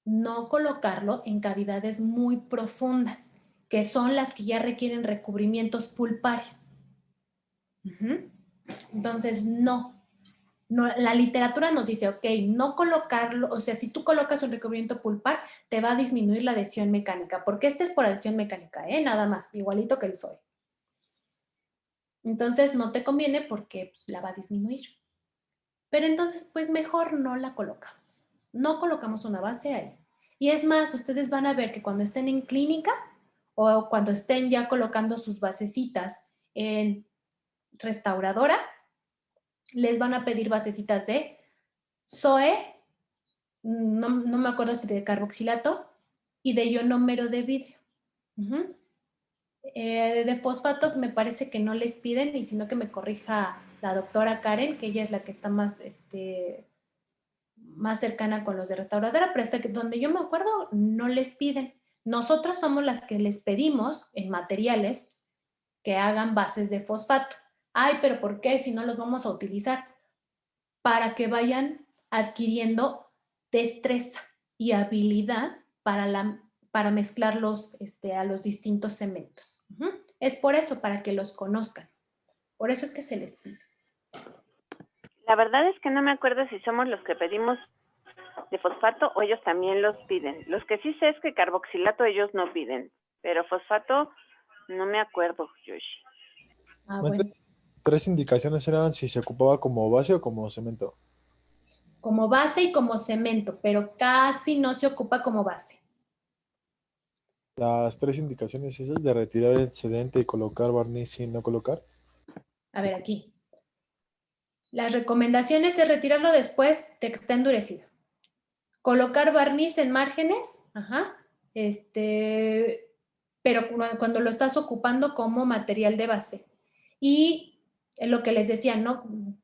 no colocarlo en cavidades muy profundas, que son las que ya requieren recubrimientos pulpares. Entonces, no, la literatura nos dice, ok, no colocarlo, o sea, si tú colocas un recubrimiento pulpar, te va a disminuir la adhesión mecánica, porque este es por adhesión mecánica, nada más, igualito que el soy. Entonces, no te conviene porque pues, la va a disminuir. Pero entonces, pues mejor no la colocamos. No colocamos una base ahí. Y es más, ustedes van a ver que cuando estén en clínica o cuando estén ya colocando sus basecitas en restauradora, les van a pedir basecitas de SOE, no me acuerdo si de carboxilato, y de ionómero de vidrio. De fosfato me parece que no les piden, y sino que me corrija la doctora Karen, que ella es la que está más, más cercana con los de restauradora, pero hasta que donde yo me acuerdo no les piden. Nosotros somos las que les pedimos en materiales que hagan bases de fosfato. Ay, pero ¿por qué si no los vamos a utilizar? Para que vayan adquiriendo destreza y habilidad para mezclarlos a los distintos cementos. Es por eso, para que los conozcan. Por eso es que se les pide. La verdad es que no me acuerdo si somos los que pedimos de fosfato o ellos también los piden. Los que sí sé es que carboxilato ellos no piden, pero fosfato no me acuerdo, Yoshi. Bueno. 3 indicaciones eran si se ocupaba como base o como cemento. como base y como cemento, pero casi no se ocupa como base. Las 3 indicaciones esas de retirar el excedente y colocar barniz y no colocar. A ver, aquí. Las recomendaciones es retirarlo después de que esté endurecido. Colocar barniz en márgenes, ajá, pero cuando lo estás ocupando como material de base. Y lo que les decía, ¿no?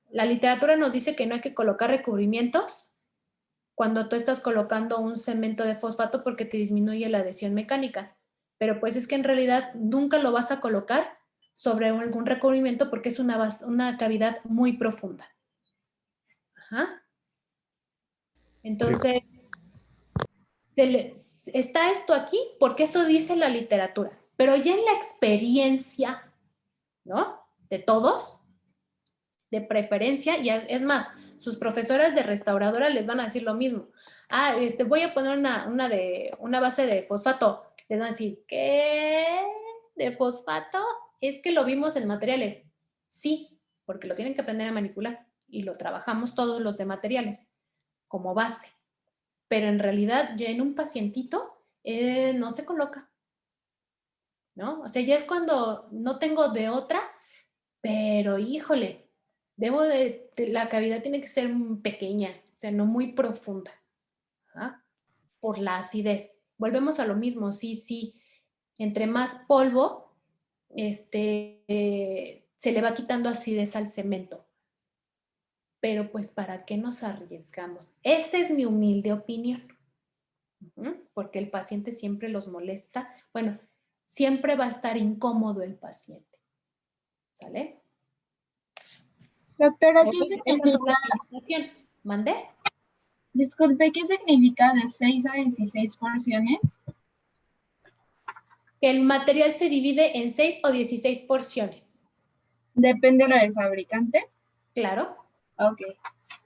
La literatura nos dice que no hay que colocar recubrimientos cuando tú estás colocando un cemento de fosfato porque te disminuye la adhesión mecánica. Pero pues es que en realidad nunca lo vas a colocar sobre algún recubrimiento porque es una cavidad muy profunda. Ajá. Entonces, está esto aquí porque eso dice la literatura. Pero ya en la experiencia, ¿no? De todos, de preferencia, y es más, sus profesoras de restauradora les van a decir lo mismo. Ah, voy a poner una base de fosfato. Les van a decir, ¿qué? ¿De fosfato? Es que lo vimos en materiales. Sí, porque lo tienen que aprender a manipular y lo trabajamos todos los de materiales como base. Pero en realidad ya en un pacientito no se coloca, ¿no? O sea, ya es cuando no tengo de otra, pero híjole, la cavidad tiene que ser pequeña, o sea, no muy profunda, ¿ah? Por la acidez. Volvemos a lo mismo, sí, entre más polvo, se le va quitando acidez al cemento. Pero pues, ¿para qué nos arriesgamos? Esa es mi humilde opinión. Porque el paciente siempre los molesta. Bueno, siempre va a estar incómodo el paciente. ¿Sale? Doctora, ¿qué Esas son significa? las indicaciones. ¿Mandé? Disculpe, ¿qué significa de 6 a 16 porciones? Que el material se divide en 6 o 16 porciones. ¿Depende lo del fabricante? Claro. Ok,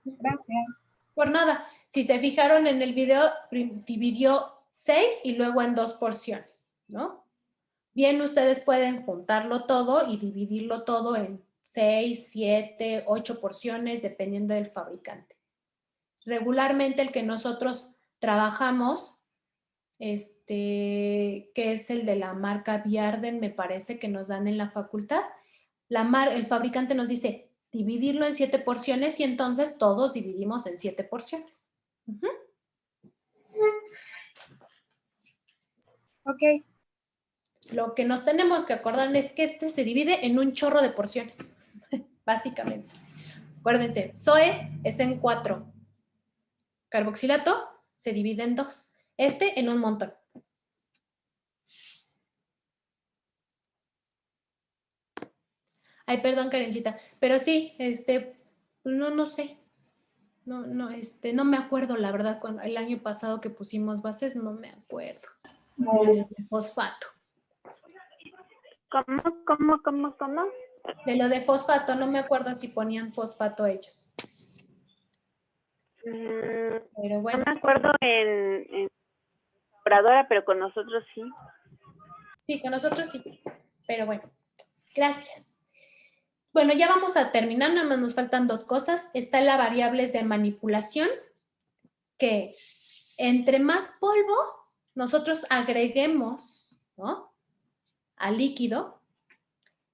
gracias. Por nada. Si se fijaron en el video, dividió 6 y luego en 2 porciones, ¿no? Bien, ustedes pueden juntarlo todo y dividirlo todo en 6, 7, 8 porciones, dependiendo del fabricante. Regularmente el que nosotros trabajamos, que es el de la marca Viarden, me parece que nos dan en la facultad, el fabricante nos dice dividirlo en 7 porciones y entonces todos dividimos en 7 porciones. Ok. Lo que nos tenemos que acordar es que se divide en un chorro de porciones, básicamente. Acuérdense, SOE es en 4. Carboxilato se divide en 2. En un montón. Ay, perdón, Karencita. Pero sí, no sé. No me acuerdo, la verdad, el año pasado que pusimos bases, no me acuerdo. De fosfato. ¿Cómo? De lo de fosfato, no me acuerdo si ponían fosfato ellos. Pero bueno. No me acuerdo en Obradora, pero con nosotros sí. Sí, con nosotros sí. Pero bueno, gracias. Bueno, ya vamos a terminar, nada más nos faltan 2 cosas. Está la variables de manipulación, que entre más polvo nosotros agreguemos, ¿no?, al líquido,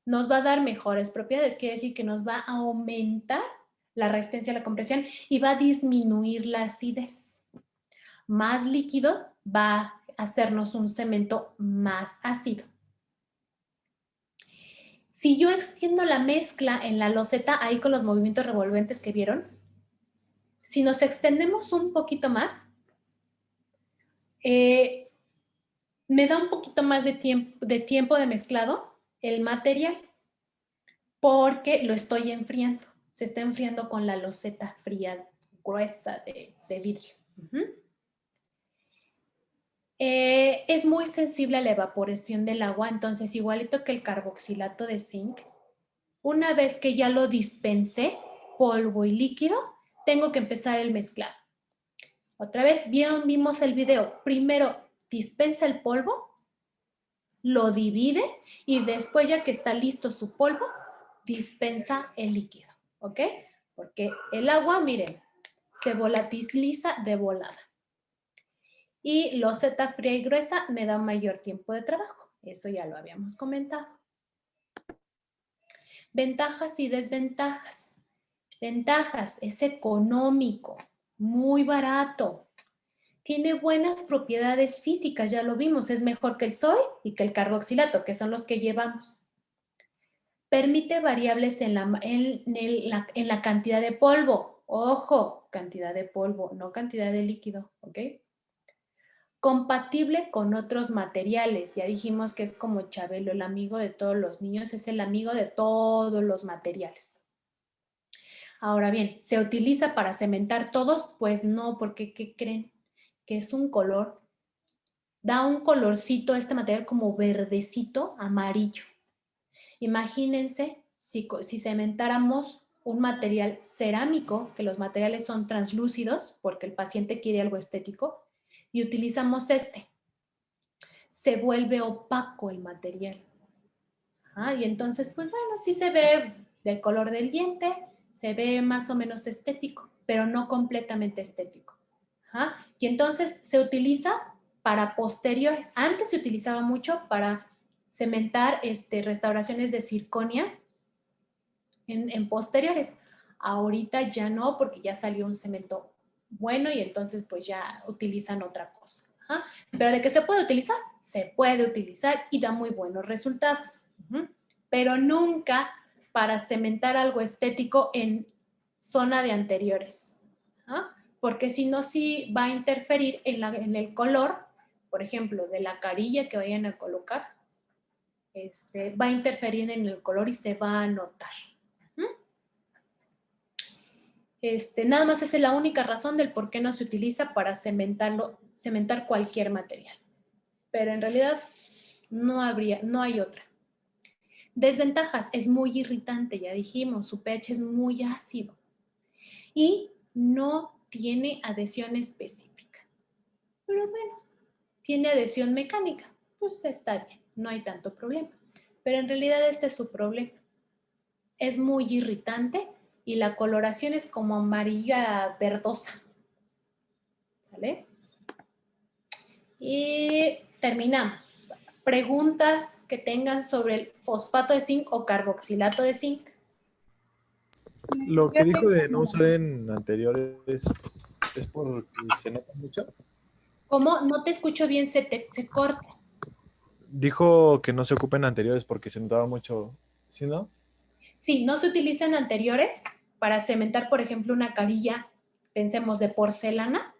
nos va a dar mejores propiedades. Quiere decir que nos va a aumentar la resistencia a la compresión y va a disminuir la acidez. Más líquido va a hacernos un cemento más ácido. Si yo extiendo la mezcla en la loseta, ahí con los movimientos revolventes que vieron, si nos extendemos un poquito más, me da un poquito más de tiempo de mezclado el material porque lo estoy enfriando. Se está enfriando con la loseta fría gruesa de vidrio. Es muy sensible a la evaporación del agua, entonces igualito que el carboxilato de zinc, una vez que ya lo dispensé, polvo y líquido, tengo que empezar el mezclado. Otra vez, vimos el video. Primero dispensa el polvo, lo divide y después, ya que está listo su polvo, dispensa el líquido, ¿ok? Porque el agua, miren, se volatiliza de volada. Y loseta fría y gruesa me da mayor tiempo de trabajo. Eso ya lo habíamos comentado. Ventajas y desventajas. Ventajas, es económico, muy barato. Tiene buenas propiedades físicas, ya lo vimos. Es mejor que el soy y que el carboxilato, que son los que llevamos. Permite variables en la cantidad de polvo. Ojo, cantidad de polvo, no cantidad de líquido, ¿ok? Compatible con otros materiales. Ya dijimos que es como Chabelo, el amigo de todos los niños, es el amigo de todos los materiales. Ahora bien, ¿se utiliza para cementar todos? Pues no, porque ¿qué creen? Que es un color, da un colorcito a este material como verdecito, amarillo. Imagínense si cementáramos un material cerámico, que los materiales son translúcidos, porque el paciente quiere algo estético, y utilizamos este. Se vuelve opaco el material. Y entonces, pues bueno, sí se ve del color del diente, se ve más o menos estético, pero no completamente estético. Y entonces se utiliza para posteriores. Antes se utilizaba mucho para cementar restauraciones de zirconia en posteriores. Ahorita ya no, porque ya salió un cemento bueno y entonces pues ya utilizan otra cosa. Pero de que se puede utilizar y da muy buenos resultados. Pero nunca para cementar algo estético en zona de anteriores. Porque si no, sí va a interferir en el color, por ejemplo, de la carilla que vayan a colocar. Va a interferir en el color y se va a notar. Nada más esa es la única razón del por qué no se utiliza para cementar cualquier material. Pero en realidad no hay otra. Desventajas, es muy irritante, ya dijimos, su pH es muy ácido y no tiene adhesión específica. Pero bueno, tiene adhesión mecánica, pues está bien, no hay tanto problema. Pero en realidad este es su problema. Es muy irritante y la coloración es como amarilla verdosa. ¿Sale? Y terminamos. Preguntas que tengan sobre el fosfato de zinc o carboxilato de zinc. Lo que Yo dijo tengo de no una. usar en anteriores es porque se nota mucho. ¿Cómo? No te escucho bien, se corta. Dijo que no se ocupen anteriores porque se notaba mucho. ¿Sí, no? Sí, no se utilizan anteriores para cementar, por ejemplo, una carilla, pensemos, de porcelana.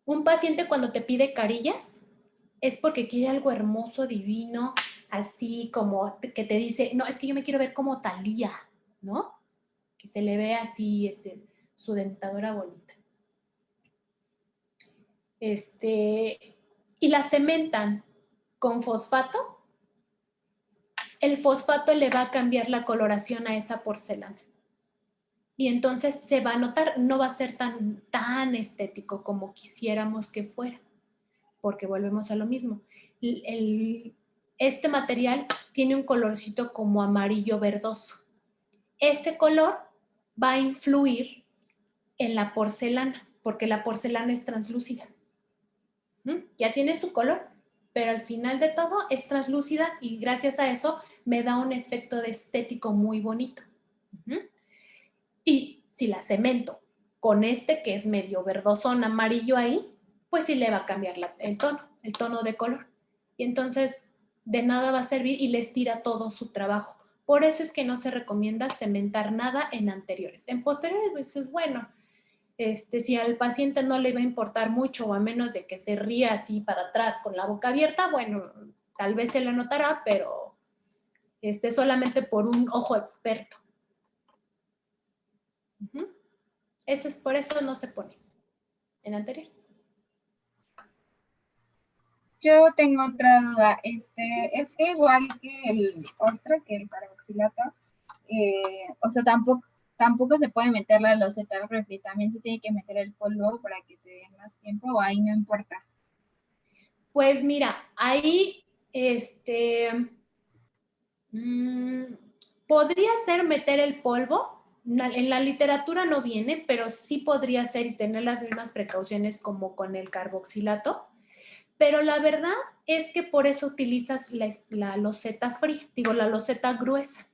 Un paciente cuando te pide carillas es porque quiere algo hermoso, divino, así como que te dice, no, es que yo me quiero ver como Thalía, ¿no? Que se le ve así su dentadura bonita. Y la cementan con fosfato. El fosfato le va a cambiar la coloración a esa porcelana. Y entonces se va a notar, no va a ser tan estético como quisiéramos que fuera, porque volvemos a lo mismo. Este material tiene un colorcito como amarillo verdoso. Ese color va a influir en la porcelana, porque la porcelana es translúcida. Ya tiene su color, pero al final de todo es translúcida y gracias a eso me da un efecto de estético muy bonito. Y si la cemento con que es medio verdosón amarillo ahí, pues sí le va a cambiar el tono de color. Y entonces de nada va a servir y les tira todo su trabajo. Por eso es que no se recomienda cementar nada en anteriores. En posteriores, pues es bueno. Si al paciente no le va a importar mucho o a menos de que se ría así para atrás con la boca abierta, bueno, tal vez se le notará, pero solamente por un ojo experto. Ese es por eso no se pone en anteriores. Yo tengo otra duda. Es que igual que el otro, que el carboxilato, o sea, tampoco se puede meter la loseta al refri, también se tiene que meter el polvo para que te dé más tiempo, o ahí no importa. Pues mira, ahí podría ser meter el polvo, En la literatura no viene, pero sí podría ser y tener las mismas precauciones como con el carboxilato. Pero la verdad es que por eso utilizas la loseta fría, digo, la loseta gruesa.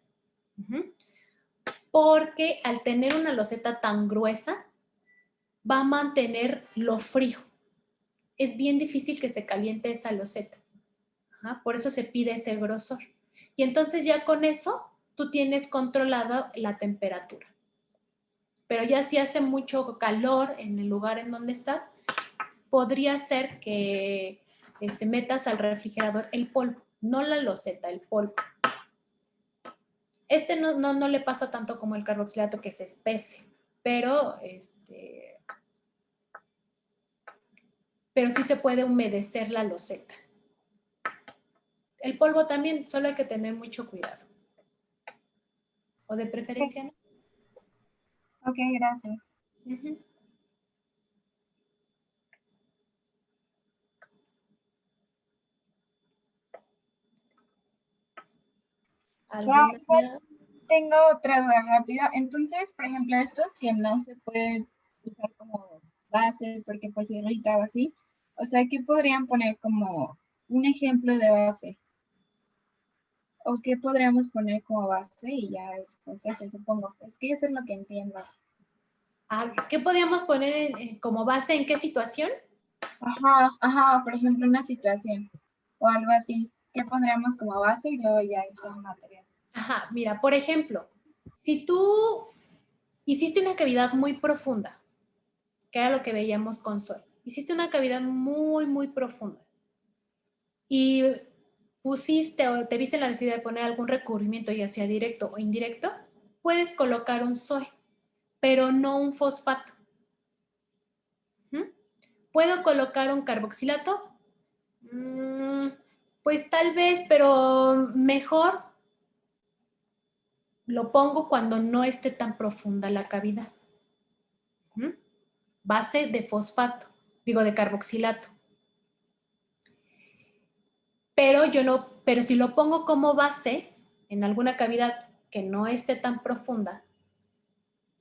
Porque al tener una loseta tan gruesa, va a mantener lo frío. Es bien difícil que se caliente esa loseta. Por eso se pide ese grosor. Y entonces ya con eso tú tienes controlada la temperatura. Pero ya si hace mucho calor en el lugar en donde estás, podría ser que metas al refrigerador el polvo, no la loseta, el polvo. No le pasa tanto como el carboxilato que se espese, pero sí se puede humedecer la loseta. El polvo también, solo hay que tener mucho cuidado. O de preferencia, ¿no? Ok, gracias. Igual tengo otra duda rápida. Entonces, por ejemplo, estos que no se pueden usar como base porque pues irrita o así, o sea, ¿qué podrían poner como un ejemplo de base? ¿O qué podríamos poner como base? Y ya después que supongo, es que eso es lo que entiendo. ¿Qué podríamos poner como base? ¿En qué situación? Ajá, por ejemplo, una situación o algo así. ¿Qué pondríamos como base y luego ya está el material? Ajá, mira, por ejemplo, si tú hiciste una cavidad muy profunda, que era lo que veíamos con Sol, hiciste una cavidad muy, muy profunda y pusiste o te viste la necesidad de poner algún recubrimiento, ya sea directo o indirecto, puedes colocar un SOE, pero no un fosfato. ¿Puedo colocar un carboxilato? Pues tal vez, pero mejor lo pongo cuando no esté tan profunda la cavidad. Base de fosfato, digo de carboxilato. Pero si lo pongo como base en alguna cavidad que no esté tan profunda,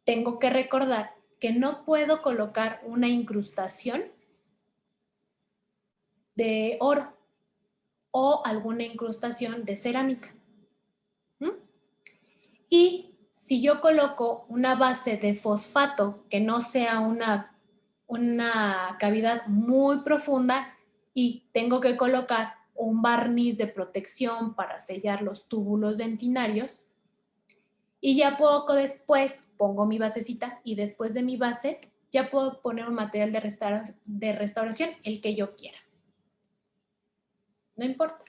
tengo que recordar que no puedo colocar una incrustación de oro o alguna incrustación de cerámica. Y si yo coloco una base de fosfato que no sea una cavidad muy profunda y tengo que colocar un barniz de protección para sellar los túbulos dentinarios, y ya poco después pongo mi basecita y después de mi base ya puedo poner un material de restauración, el que yo quiera. No importa.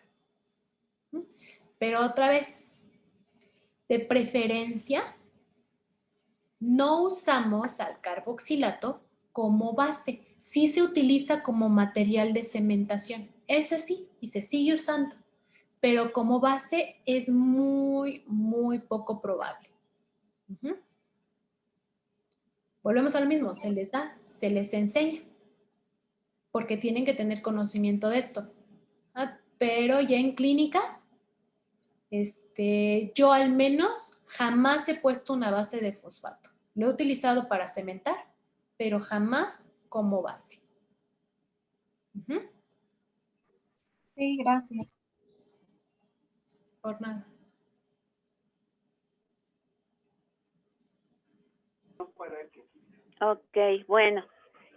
Pero otra vez, de preferencia, no usamos al carboxilato como base. Sí se utiliza como material de cementación. Ese sí, y se sigue usando. Pero como base es muy, muy poco probable. Volvemos a lo mismo, se les da, se les enseña. Porque tienen que tener conocimiento de esto. Pero ya en clínica, yo al menos jamás he puesto una base de fosfato. Lo he utilizado para cementar, pero jamás como base. Sí, gracias. Por nada. Ok, bueno.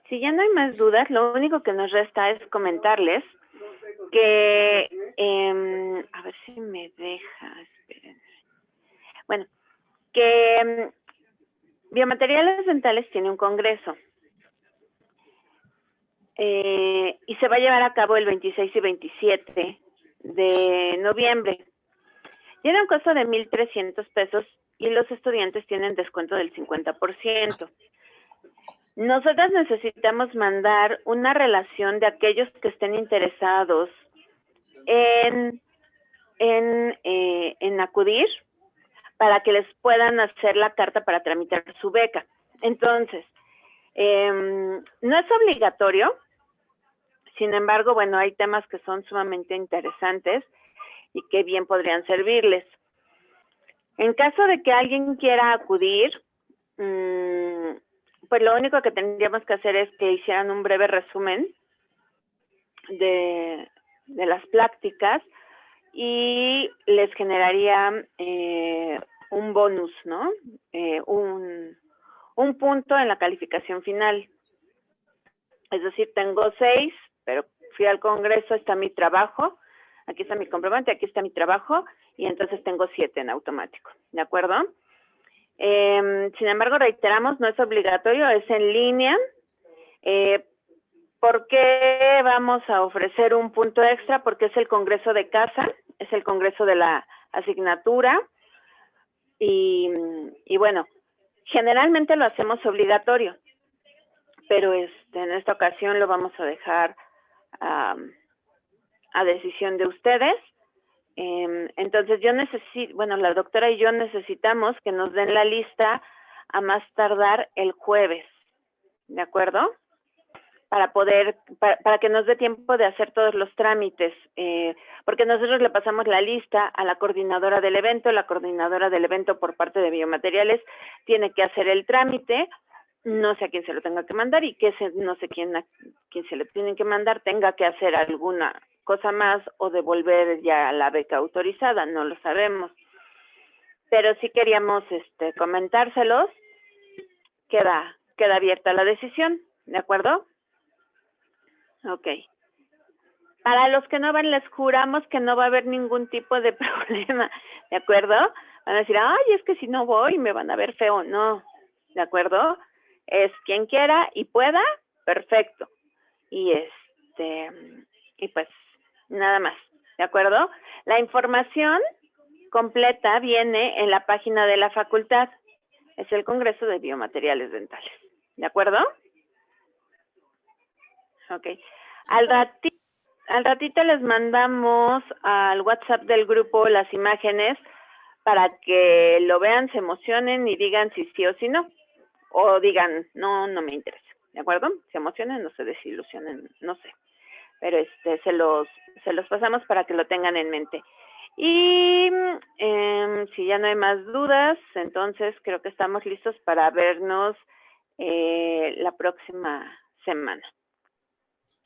Si ya no hay más dudas, lo único que nos resta es comentarles que, a ver si me deja, esperen. Bueno, que Biomateriales Dentales tiene un congreso y se va a llevar a cabo el 26 y 27 de noviembre. Tiene un costo de 1,300 pesos y los estudiantes tienen descuento del 50%. Nosotras necesitamos mandar una relación de aquellos que estén interesados en acudir para que les puedan hacer la carta para tramitar su beca. Entonces, no es obligatorio, sin embargo, bueno, hay temas que son sumamente interesantes y que bien podrían servirles. En caso de que alguien quiera acudir, pues lo único que tendríamos que hacer es que hicieran un breve resumen de las prácticas y les generaría un bonus, ¿no? Un punto en la calificación final. Es decir, tengo 6, pero fui al congreso, está mi trabajo, aquí está mi comprobante, aquí está mi trabajo, y entonces tengo 7 en automático, ¿de acuerdo? Sin embargo, reiteramos, no es obligatorio, es en línea. ¿Por qué vamos a ofrecer un punto extra? Porque es el congreso de casa, es el congreso de la asignatura, y bueno, generalmente lo hacemos obligatorio, pero en esta ocasión lo vamos a dejar a decisión de ustedes. Entonces yo necesito, bueno, la doctora y yo necesitamos que nos den la lista a más tardar el jueves, ¿de acuerdo? Para que nos dé tiempo de hacer todos los trámites, porque nosotros le pasamos la lista a la coordinadora del evento por parte de biomateriales tiene que hacer el trámite, no sé a quién se lo tenga que mandar y no sé a quién se le tienen que mandar tenga que hacer alguna cosa más o devolver ya la beca autorizada, no lo sabemos. Pero sí queríamos comentárselos, queda abierta la decisión, ¿de acuerdo? Ok. Para los que no van, les juramos que no va a haber ningún tipo de problema, ¿de acuerdo? Van a decir, ay, es que si no voy me van a ver feo. No, ¿de acuerdo? Es quien quiera y pueda, perfecto. Y y pues nada más, ¿de acuerdo? La información completa viene en la página de la facultad. Es el Congreso de Biomateriales Dentales, ¿de acuerdo? Ok. Al ratito les mandamos al WhatsApp del grupo las imágenes para que lo vean, se emocionen y digan si sí o si no. O digan, no me interesa, ¿de acuerdo? Se emocionen o se desilusionen, no sé. Pero se los pasamos para que lo tengan en mente. Y si ya no hay más dudas, entonces creo que estamos listos para vernos la próxima semana.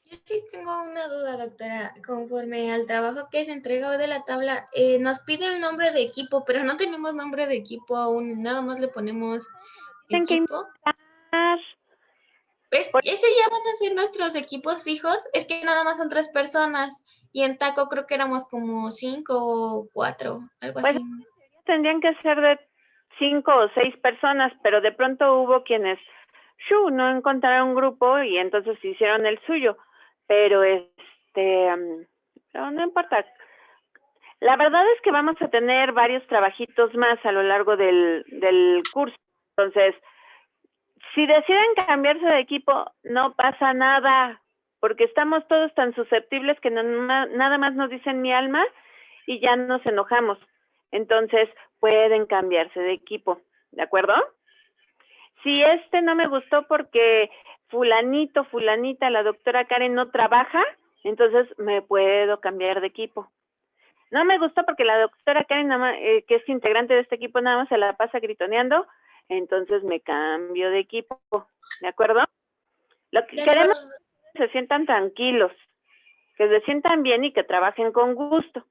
Yo sí tengo una duda, doctora. Conforme al trabajo que se entregó de la tabla, nos pide el nombre de equipo, pero no tenemos nombre de equipo aún. Nada más le ponemos Tienen que equipo. invitar. ¿Esos ya van a ser nuestros equipos fijos? Es que nada más son 3 personas. Y en taco creo que éramos como 5 o 4, algo Pues así. tendrían que ser de 5 o 6 personas, pero de pronto hubo quienes no encontraron un grupo y entonces hicieron el suyo. Pero pero no importa. La verdad es que vamos a tener varios trabajitos más a lo largo del curso. Entonces, si deciden cambiarse de equipo, no pasa nada, porque estamos todos tan susceptibles que nada más nos dicen mi alma y ya nos enojamos. Entonces, pueden cambiarse de equipo, ¿de acuerdo? Si no me gustó porque fulanito, fulanita, la doctora Karen no trabaja, entonces me puedo cambiar de equipo. No me gustó porque la doctora Karen, que es integrante de este equipo, nada más se la pasa gritoneando, entonces me cambio de equipo, ¿de acuerdo? Lo que queremos es que se sientan tranquilos, que se sientan bien y que trabajen con gusto.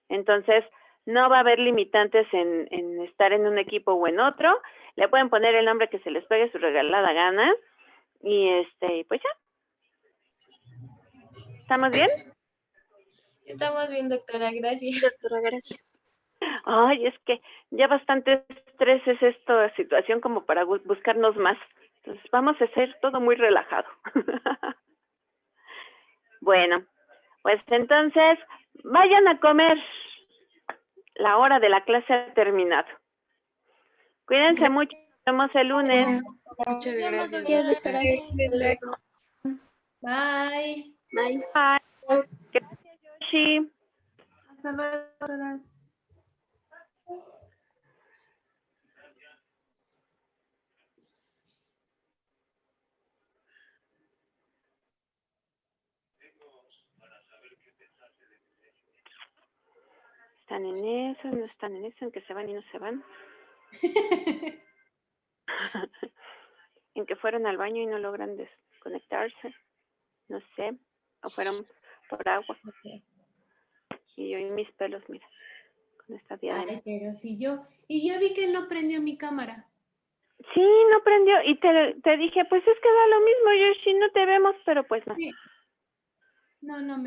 Entonces, no va a haber limitantes en estar en un equipo o en otro. Le pueden poner el nombre que se les pegue su regalada gana. Y pues ya. ¿Estamos bien? Estamos bien, doctora, gracias. Doctora, gracias. Ay, es que ya bastante estrés es esta situación como para buscarnos más. Entonces, vamos a hacer todo muy relajado. Bueno, pues entonces, vayan a comer. La hora de la clase ha terminado. Cuídense mucho, nos vemos el lunes. Muchas gracias. Gracias, doctora. Hasta luego. Bye. Bye. Bye. Gracias, Yoshi. Hasta luego. ¿Están en eso? ¿No están en eso? ¿En que se van y no se van? En que fueron al baño y no logran desconectarse. No sé. O fueron por agua. Ok. Y yo y mis pelos, mira. Con esta diadema. Ay, pero si yo... Y yo vi que no prendió mi cámara. Sí, no prendió. Y te dije, pues es que da lo mismo, Yoshi, no te vemos, pero pues no. Sí. No, no